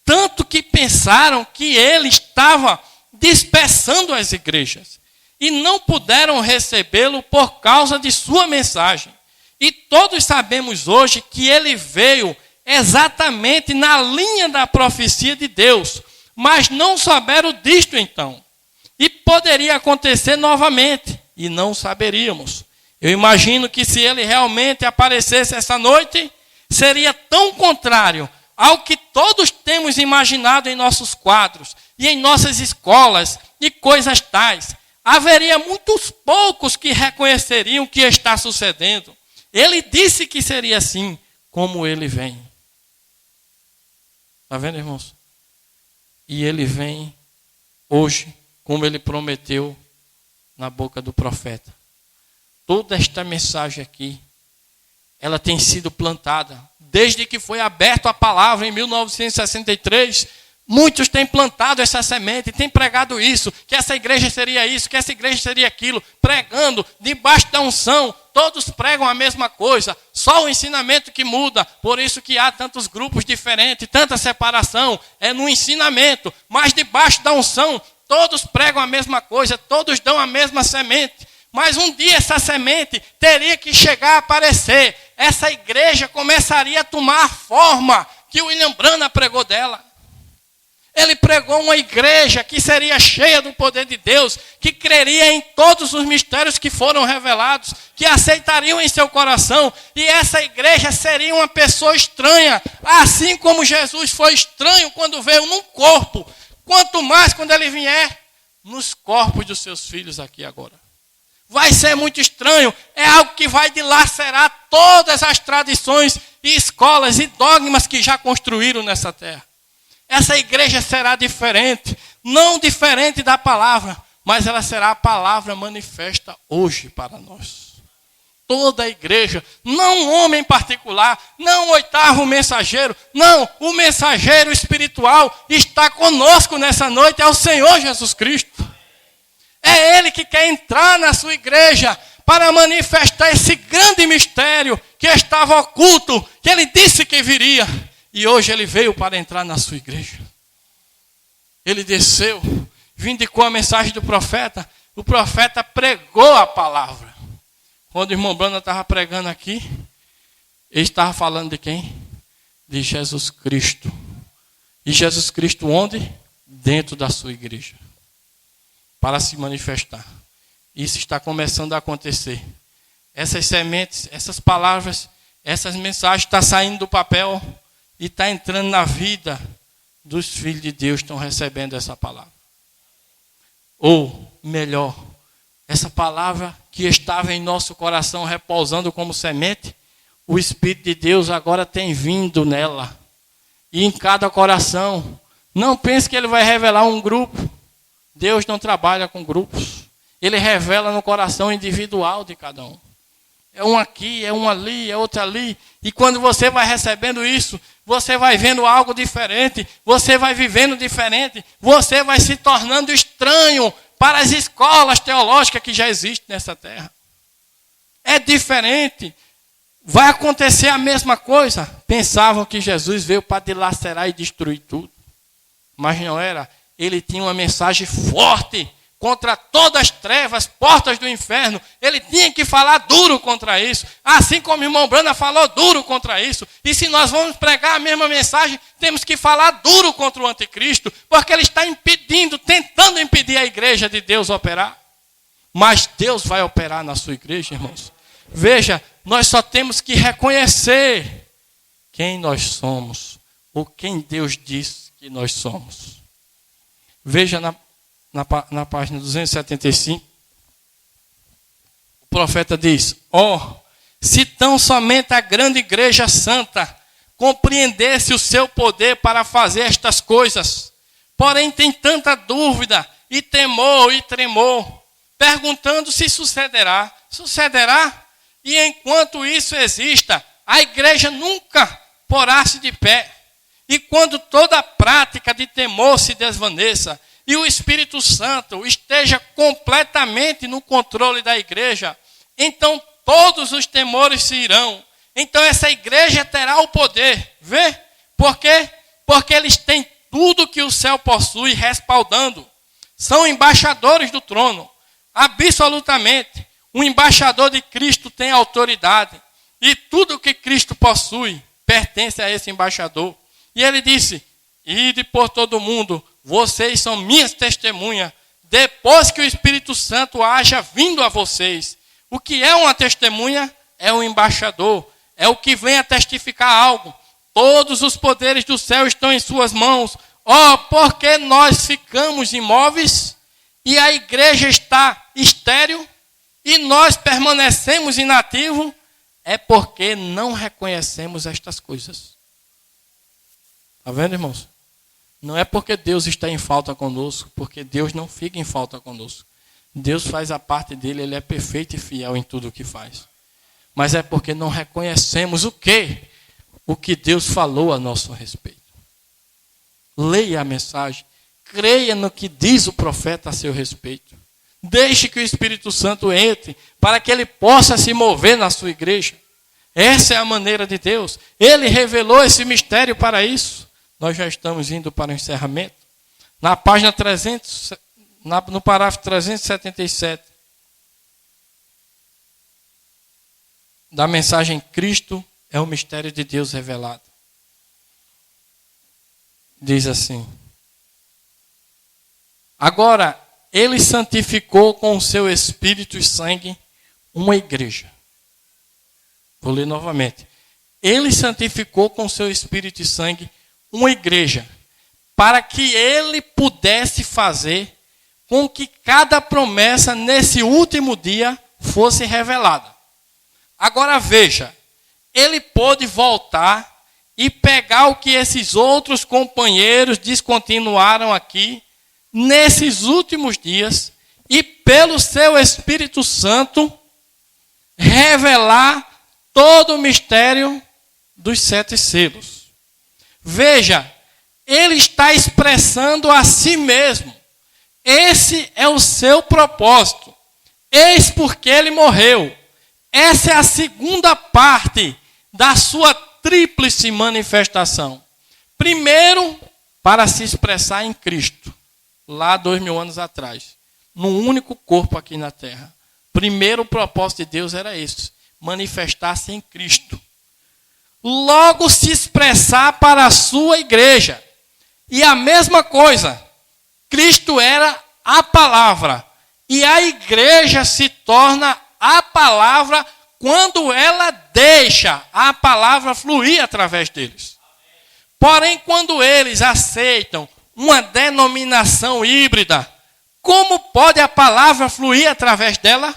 Tanto que pensaram que ele estava dispersando as igrejas. E não puderam recebê-lo por causa de sua mensagem. E todos sabemos hoje que ele veio exatamente na linha da profecia de Deus. Mas não souberam disto então. E poderia acontecer novamente. E não saberíamos. Eu imagino que se ele realmente aparecesse essa noite, seria tão contrário ao que todos temos imaginado em nossos quadros e em nossas escolas e coisas tais. Haveria muitos poucos que reconheceriam o que está sucedendo. Ele disse que seria assim, como ele vem. Está vendo, irmãos? E ele vem hoje, como ele prometeu na boca do profeta. Toda esta mensagem aqui, ela tem sido plantada. Desde que foi aberta a palavra em 1963, muitos têm plantado essa semente, têm pregado isso, que essa igreja seria isso, que essa igreja seria aquilo, pregando debaixo da unção. Todos pregam a mesma coisa, só o ensinamento que muda. Por isso que há tantos grupos diferentes, tanta separação, é no ensinamento. Mas debaixo da unção, todos pregam a mesma coisa, todos dão a mesma semente. Mas um dia essa semente teria que chegar a aparecer. Essa igreja começaria a tomar a forma que William Branham pregou dela. Ele pregou uma igreja que seria cheia do poder de Deus, que creria em todos os mistérios que foram revelados, que aceitariam em seu coração. E essa igreja seria uma pessoa estranha, assim como Jesus foi estranho quando veio num corpo. Quanto mais quando ele vier nos corpos dos seus filhos aqui agora. Vai ser muito estranho, é algo que vai dilacerar todas as tradições e escolas e dogmas que já construíram nessa terra. Essa igreja será diferente, não diferente da palavra, mas ela será a palavra manifesta hoje para nós. Toda a igreja, não um homem em particular, não o oitavo mensageiro, não, o mensageiro espiritual está conosco nessa noite, é o Senhor Jesus Cristo. É Ele que quer entrar na sua igreja para manifestar esse grande mistério que estava oculto, que Ele disse que viria. E hoje Ele veio para entrar na sua igreja. Ele desceu, vindicou a mensagem do profeta. O profeta pregou a palavra. Quando o irmão Branham estava pregando aqui, ele estava falando de quem? De Jesus Cristo. E Jesus Cristo onde? Dentro da sua igreja. Para se manifestar. Isso está começando a acontecer. Essas sementes, essas palavras, essas mensagens estão saindo do papel e estão entrando na vida dos filhos de Deus que estão recebendo essa palavra. Ou, melhor, essa palavra que estava em nosso coração repousando como semente, o Espírito de Deus agora tem vindo nela. E em cada coração. Não pense que Ele vai revelar um grupo. Deus não trabalha com grupos. Ele revela no coração individual de cada um. É um aqui, é um ali, é outro ali. E quando você vai recebendo isso, você vai vendo algo diferente, você vai vivendo diferente, você vai se tornando estranho para as escolas teológicas que já existem nessa terra. É diferente. Vai acontecer a mesma coisa. Pensavam que Jesus veio para dilacerar e destruir tudo. Mas não era. Ele tinha uma mensagem forte contra todas as trevas, portas do inferno. Ele tinha que falar duro contra isso. Assim como o irmão Brana falou duro contra isso. E se nós vamos pregar a mesma mensagem, temos que falar duro contra o anticristo, porque ele está impedindo, tentando impedir a igreja de Deus operar. Mas Deus vai operar na sua igreja, irmãos. Veja, nós só temos que reconhecer quem nós somos, ou quem Deus diz que nós somos. Veja na página 275, o profeta diz: se tão somente a grande igreja santa compreendesse o seu poder para fazer estas coisas, porém tem tanta dúvida, e temor e tremor, perguntando se sucederá. Sucederá? E enquanto isso exista, a igreja nunca porá-se de pé. E quando toda a prática de temor se desvaneça, e o Espírito Santo esteja completamente no controle da igreja, então todos os temores se irão. Então essa igreja terá o poder. Vê? Por quê? Porque eles têm tudo que o céu possui respaldando. São embaixadores do trono. Absolutamente. O embaixador de Cristo tem autoridade. E tudo que Cristo possui pertence a esse embaixador. E ele disse: ide por todo mundo, vocês são minhas testemunhas, depois que o Espírito Santo haja vindo a vocês. O que é uma testemunha? É um embaixador, é o que vem a testificar algo. Todos os poderes do céu estão em suas mãos. Porque nós ficamos imóveis e a igreja está estéril e nós permanecemos inativos, é porque não reconhecemos estas coisas. Está vendo, irmãos? Não é porque Deus está em falta conosco, porque Deus não fica em falta conosco. Deus faz a parte dele, ele é perfeito e fiel em tudo o que faz. Mas é porque não reconhecemos o quê? O que Deus falou a nosso respeito. Leia a mensagem, creia no que diz o profeta a seu respeito. Deixe que o Espírito Santo entre, para que ele possa se mover na sua igreja. Essa é a maneira de Deus. Ele revelou esse mistério para isso. Nós já estamos indo para o encerramento. Na página 300, no parágrafo 377, da mensagem Cristo é o mistério de Deus revelado. Diz assim: agora, ele santificou com o seu espírito e sangue uma igreja. Vou ler novamente. Ele santificou com o seu espírito e sangue uma igreja, para que ele pudesse fazer com que cada promessa nesse último dia fosse revelada. Agora veja, ele pôde voltar e pegar o que esses outros companheiros descontinuaram aqui, nesses últimos dias, e pelo seu Espírito Santo, revelar todo o mistério dos 7 selos. Veja, ele está expressando a si mesmo. Esse é o seu propósito. Eis porque ele morreu. Essa é a segunda parte da sua tríplice manifestação. Primeiro, para se expressar em Cristo, lá 2000 anos atrás, num único corpo aqui na terra. Primeiro, o propósito de Deus era esse: manifestar-se em Cristo. Logo se expressar para a sua igreja. E a mesma coisa, Cristo era a palavra. E a igreja se torna a palavra quando ela deixa a palavra fluir através deles. Porém, quando eles aceitam uma denominação híbrida, como pode a palavra fluir através dela?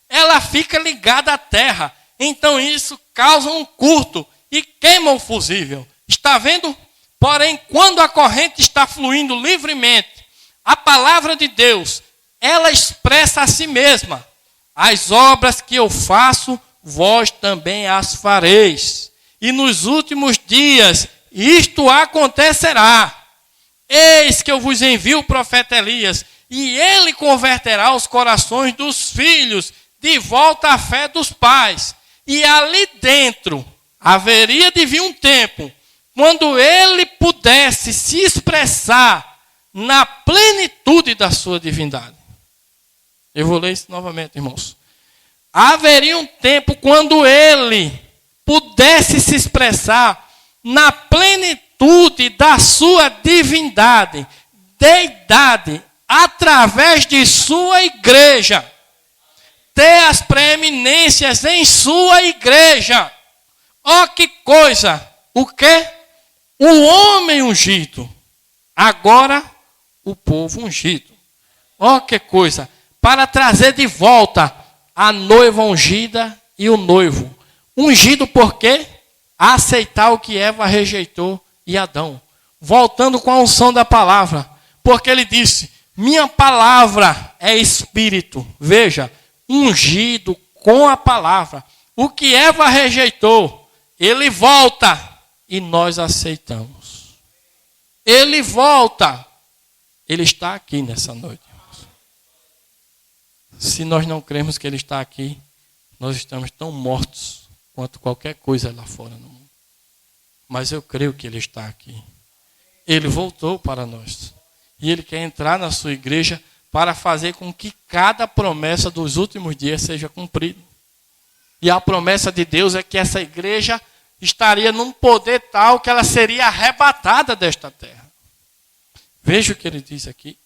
Ela fica ligada à terra. Então isso causa um curto e queima o fusível. Está vendo? Porém, quando a corrente está fluindo livremente, a palavra de Deus ela expressa a si mesma: as obras que eu faço, vós também as fareis. E nos últimos dias isto acontecerá. Eis que eu vos envio o profeta Elias, e ele converterá os corações dos filhos de volta à fé dos pais. E ali dentro haveria de vir um tempo quando ele pudesse se expressar na plenitude da sua divindade. Eu vou ler isso novamente, irmãos. Haveria um tempo quando ele pudesse se expressar na plenitude da sua divindade, deidade, através de sua igreja. Ter as preeminências em sua igreja. Ó, que coisa! O quê? O homem ungido. Agora, o povo ungido. Ó, que coisa! Para trazer de volta a noiva ungida e o noivo. Ungido por quê? Aceitar o que Eva rejeitou e Adão. Voltando com a unção da palavra. Porque ele disse: minha palavra é espírito. Veja, ungido com a palavra. O que Eva rejeitou, ele volta e nós aceitamos. Ele volta. Ele está aqui nessa noite. Se nós não cremos que ele está aqui, nós estamos tão mortos quanto qualquer coisa lá fora no mundo. Mas eu creio que ele está aqui. Ele voltou para nós. E ele quer entrar na sua igreja para fazer com que cada promessa dos últimos dias seja cumprida. E a promessa de Deus é que essa igreja estaria num poder tal que ela seria arrebatada desta terra. Veja o que ele diz aqui.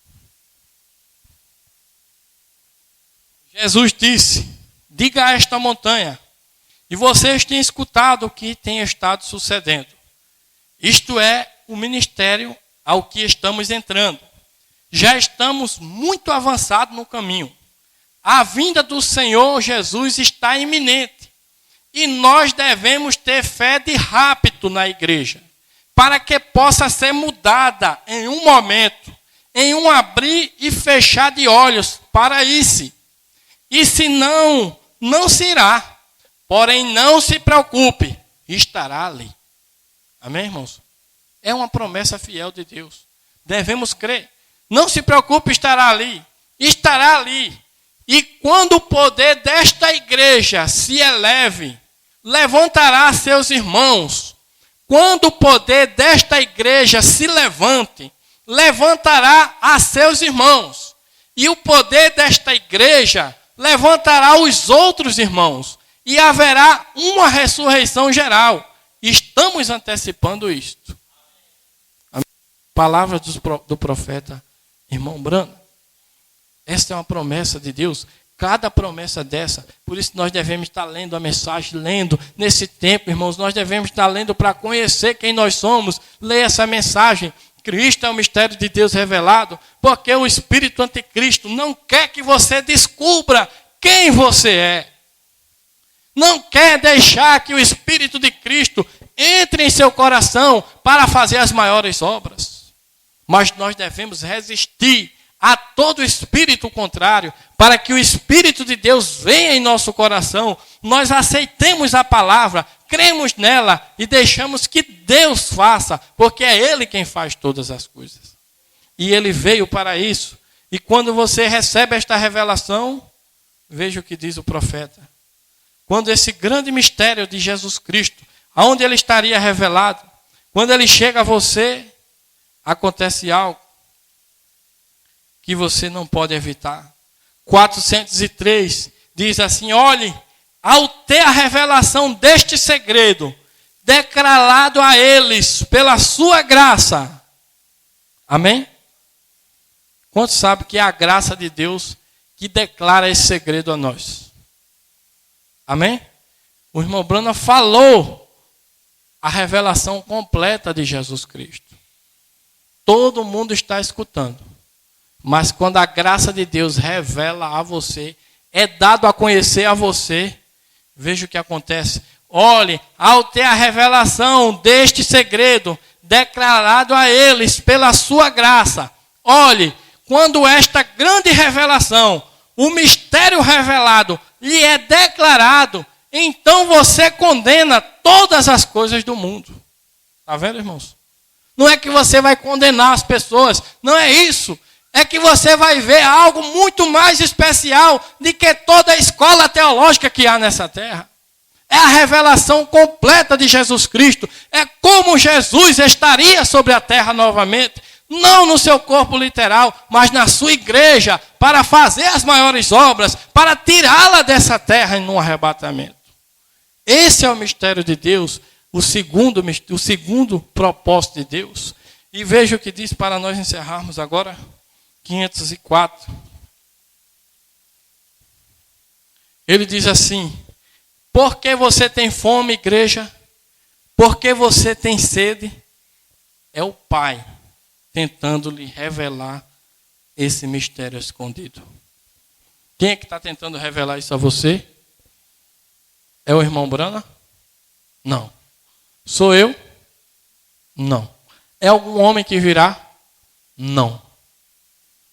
Jesus disse: diga a esta montanha, e vocês têm escutado o que tem estado sucedendo. Isto é o ministério ao que estamos entrando. Já estamos muito avançados no caminho. A vinda do Senhor Jesus está iminente. E nós devemos ter fé de rápido na igreja, para que possa ser mudada em um momento, em um abrir e fechar de olhos para isso. E se não, não se irá. Porém, não se preocupe, estará ali. Amém, irmãos? É uma promessa fiel de Deus. Devemos crer. Não se preocupe, estará ali. Estará ali. E quando o poder desta igreja se eleve, levantará seus irmãos. Quando o poder desta igreja se levante, levantará a seus irmãos. E o poder desta igreja levantará os outros irmãos. E haverá uma ressurreição geral. Estamos antecipando isto. Palavras do profeta irmão Brano. Esta é uma promessa de Deus. Cada promessa dessa. Por isso nós devemos estar lendo a mensagem, lendo nesse tempo, irmãos. Nós devemos estar lendo para conhecer quem nós somos. Leia essa mensagem. Cristo é o mistério de Deus revelado. Porque o espírito anticristo não quer que você descubra quem você é. Não quer deixar que o espírito de Cristo entre em seu coração para fazer as maiores obras. Mas nós devemos resistir a todo espírito contrário, para que o Espírito de Deus venha em nosso coração, nós aceitemos a palavra, cremos nela e deixamos que Deus faça, porque é Ele quem faz todas as coisas. E Ele veio para isso. E quando você recebe esta revelação, veja o que diz o profeta. Quando esse grande mistério de Jesus Cristo, aonde Ele estaria revelado, quando Ele chega a você, acontece algo que você não pode evitar. 403 diz assim: olhe, ao ter a revelação deste segredo, declarado a eles pela sua graça. Amém? Quantos sabem que é a graça de Deus que declara esse segredo a nós? Amém? O irmão Brana falou a revelação completa de Jesus Cristo. Todo mundo está escutando. Mas quando a graça de Deus revela a você, é dado a conhecer a você, veja o que acontece. Olhe, ao ter a revelação deste segredo, declarado a eles pela sua graça. Olhe, quando esta grande revelação, o mistério revelado, lhe é declarado, então você condena todas as coisas do mundo. Está vendo, irmãos? Não é que você vai condenar as pessoas, não é isso. É que você vai ver algo muito mais especial do que toda a escola teológica que há nessa terra. É a revelação completa de Jesus Cristo. É como Jesus estaria sobre a terra novamente. Não no seu corpo literal, mas na sua igreja, para fazer as maiores obras, para tirá-la dessa terra em um arrebatamento. Esse é o mistério de Deus, o segundo propósito de Deus. E veja o que diz para nós encerrarmos agora, 504. Ele diz assim: porque você tem fome, igreja? Porque você tem sede? É o Pai tentando lhe revelar esse mistério escondido. Quem é que está tentando revelar isso a você? É o irmão Brana? Não. Sou eu? Não. É algum homem que virá? Não.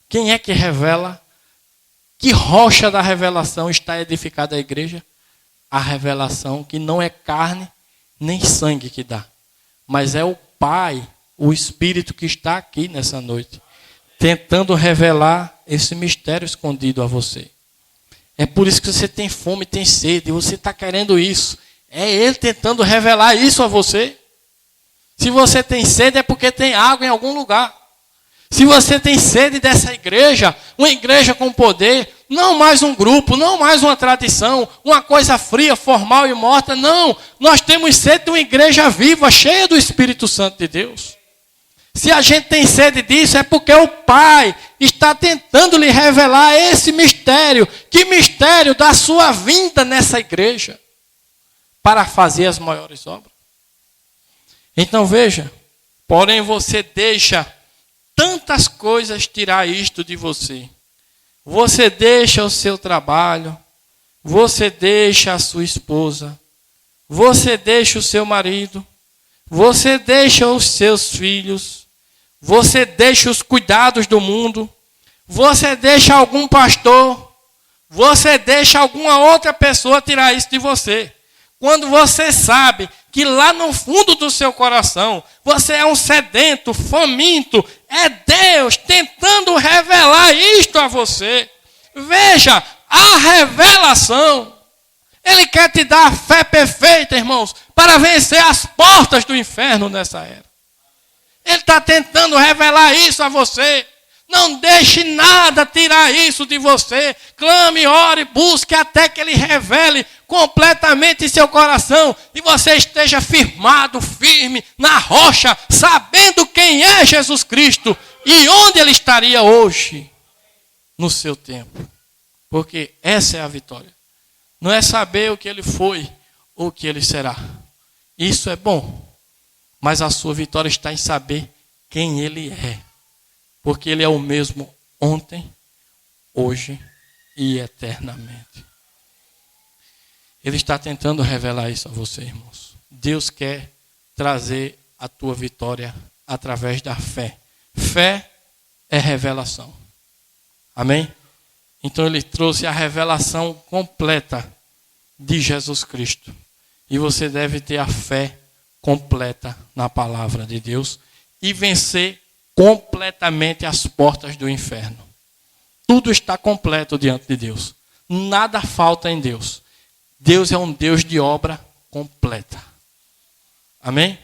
Quem é que revela? Que rocha da revelação está edificada a igreja? A revelação que não é carne nem sangue que dá, mas é o Pai, o Espírito que está aqui nessa noite, tentando revelar esse mistério escondido a você. É por isso que você tem fome, tem sede, você está querendo isso. É Ele tentando revelar isso a você. Se você tem sede é porque tem água em algum lugar. Se você tem sede dessa igreja, uma igreja com poder, não mais um grupo, não mais uma tradição, uma coisa fria, formal e morta, não. Nós temos sede de uma igreja viva, cheia do Espírito Santo de Deus. Se a gente tem sede disso, é porque o Pai está tentando lhe revelar esse mistério. Que mistério da sua vinda nessa igreja, para fazer as maiores obras. Então veja, porém você deixa tantas coisas tirar isto de você. Você deixa o seu trabalho, você deixa a sua esposa, você deixa o seu marido, você deixa os seus filhos, você deixa os cuidados do mundo, você deixa algum pastor, você deixa alguma outra pessoa tirar isso de você. Quando você sabe que lá no fundo do seu coração, você é um sedento, faminto, é Deus tentando revelar isto a você. Veja, a revelação. Ele quer te dar a fé perfeita, irmãos, para vencer as portas do inferno nessa era. Ele está tentando revelar isso a você. Não deixe nada tirar isso de você. Clame, ore, busque até que Ele revele completamente seu coração e você esteja firmado, firme na rocha, sabendo quem é Jesus Cristo e onde Ele estaria hoje no seu tempo. Porque essa é a vitória. Não é saber o que Ele foi ou o que Ele será. Isso é bom, mas a sua vitória está em saber quem Ele é. Porque Ele é o mesmo ontem, hoje e eternamente. Ele está tentando revelar isso a você, irmãos. Deus quer trazer a tua vitória através da fé. Fé é revelação. Amém? Então Ele trouxe a revelação completa de Jesus Cristo. E você deve ter a fé completa na palavra de Deus e vencer completamente as portas do inferno. Tudo está completo diante de Deus. Nada falta em Deus. Deus é um Deus de obra completa. Amém?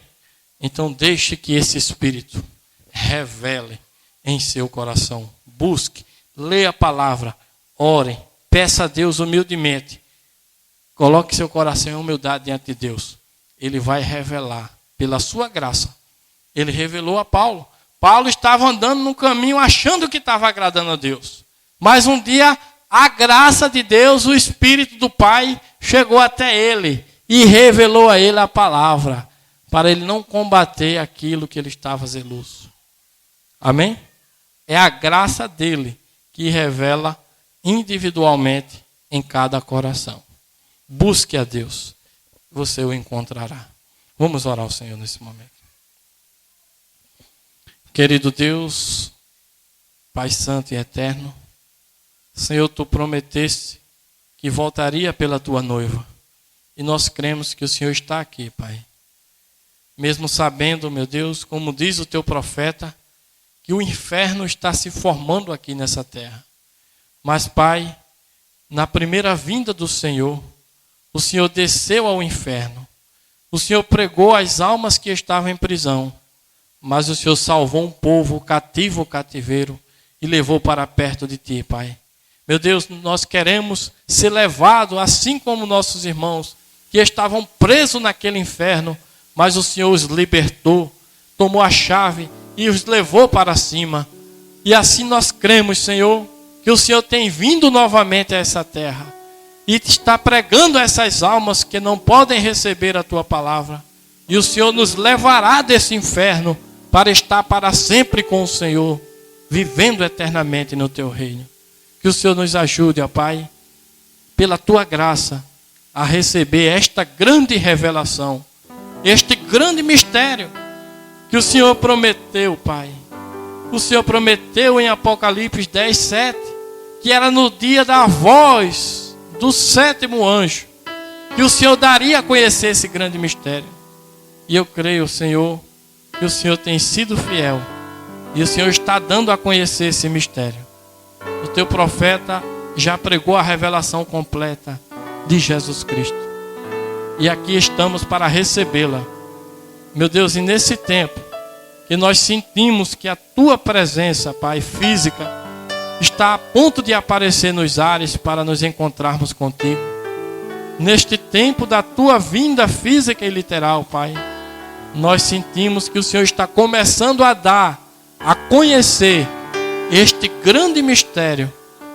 Então deixe que esse Espírito revele em seu coração. Busque, leia a palavra, ore, peça a Deus humildemente. Coloque seu coração em humildade diante de Deus. Ele vai revelar pela sua graça. Ele revelou a Paulo. Paulo estava andando no caminho achando que estava agradando a Deus. Mas um dia a graça de Deus, o Espírito do Pai, chegou até ele e revelou a ele a palavra, para ele não combater aquilo que ele estava zeloso. Amém? É a graça dele que revela individualmente em cada coração. Busque a Deus, você o encontrará. Vamos orar ao Senhor nesse momento. Querido Deus, Pai Santo e Eterno, Senhor, Tu prometeste que voltaria pela Tua noiva. E nós cremos que o Senhor está aqui, Pai. Mesmo sabendo, meu Deus, como diz o Teu profeta, que o inferno está se formando aqui nessa terra. Mas, Pai, na primeira vinda do Senhor, o Senhor desceu ao inferno. O Senhor pregou as almas que estavam em prisão. Mas o Senhor salvou um povo cativo ao cativeiro e levou para perto de Ti, Pai. Meu Deus, nós queremos ser levados, assim como nossos irmãos, que estavam presos naquele inferno, mas o Senhor os libertou, tomou a chave e os levou para cima. E assim nós cremos, Senhor, que o Senhor tem vindo novamente a essa terra e está pregando a essas almas que não podem receber a Tua palavra. E o Senhor nos levará desse inferno para estar para sempre com o Senhor, vivendo eternamente no Teu reino. Que o Senhor nos ajude, ó Pai, pela Tua graça, a receber esta grande revelação, este grande mistério que o Senhor prometeu, Pai. O Senhor prometeu em Apocalipse 10, 7, que era no dia da voz do 7º anjo, que o Senhor daria a conhecer esse grande mistério. E eu creio, Senhor, que o Senhor tem sido fiel, e o Senhor está dando a conhecer esse mistério. O Teu profeta já pregou a revelação completa de Jesus Cristo. E aqui estamos para recebê-la. Meu Deus, e nesse tempo que nós sentimos que a Tua presença, Pai, física, está a ponto de aparecer nos ares para nos encontrarmos contigo. Neste tempo da Tua vinda física e literal, Pai, nós sentimos que o Senhor está começando a dar, a conhecer este grande mistério,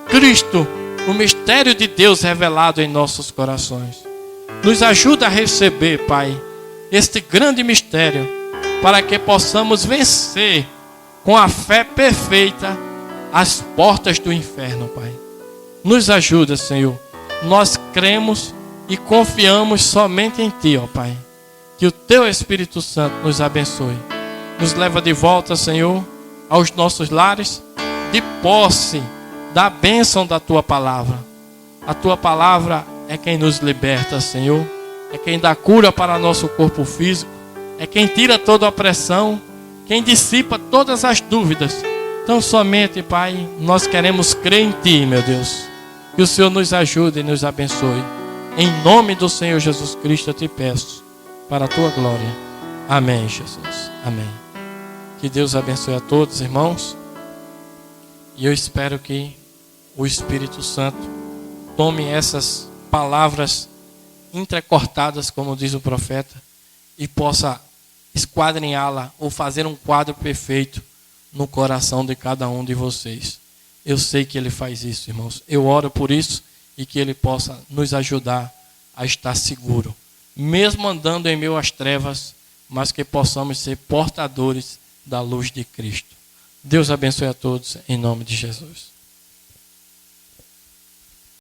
Cristo, o mistério de Deus revelado em nossos corações. Nos ajuda a receber, Pai, este grande mistério, para que possamos vencer com a fé perfeita as portas do inferno, Pai. Nos ajuda, Senhor. Nós cremos e confiamos somente em Ti, ó Pai. Que o Teu Espírito Santo nos abençoe. Nos leva de volta, Senhor, aos nossos lares, de posse da bênção da Tua palavra. A Tua palavra é quem nos liberta, Senhor. É quem dá cura para nosso corpo físico. É quem tira toda a opressão. Quem dissipa todas as dúvidas. Então somente, Pai, nós queremos crer em Ti, meu Deus. Que o Senhor nos ajude e nos abençoe. Em nome do Senhor Jesus Cristo eu Te peço, para a Tua glória. Amém, Jesus. Amém. Que Deus abençoe a todos, irmãos. E eu espero que o Espírito Santo tome essas palavras entrecortadas, como diz o profeta, e possa esquadrinhá-la ou fazer um quadro perfeito no coração de cada um de vocês. Eu sei que Ele faz isso, irmãos. Eu oro por isso e que Ele possa nos ajudar a estar seguro, mesmo andando em meio às trevas, mas que possamos ser portadores da luz de Cristo. Deus abençoe a todos, em nome de Jesus.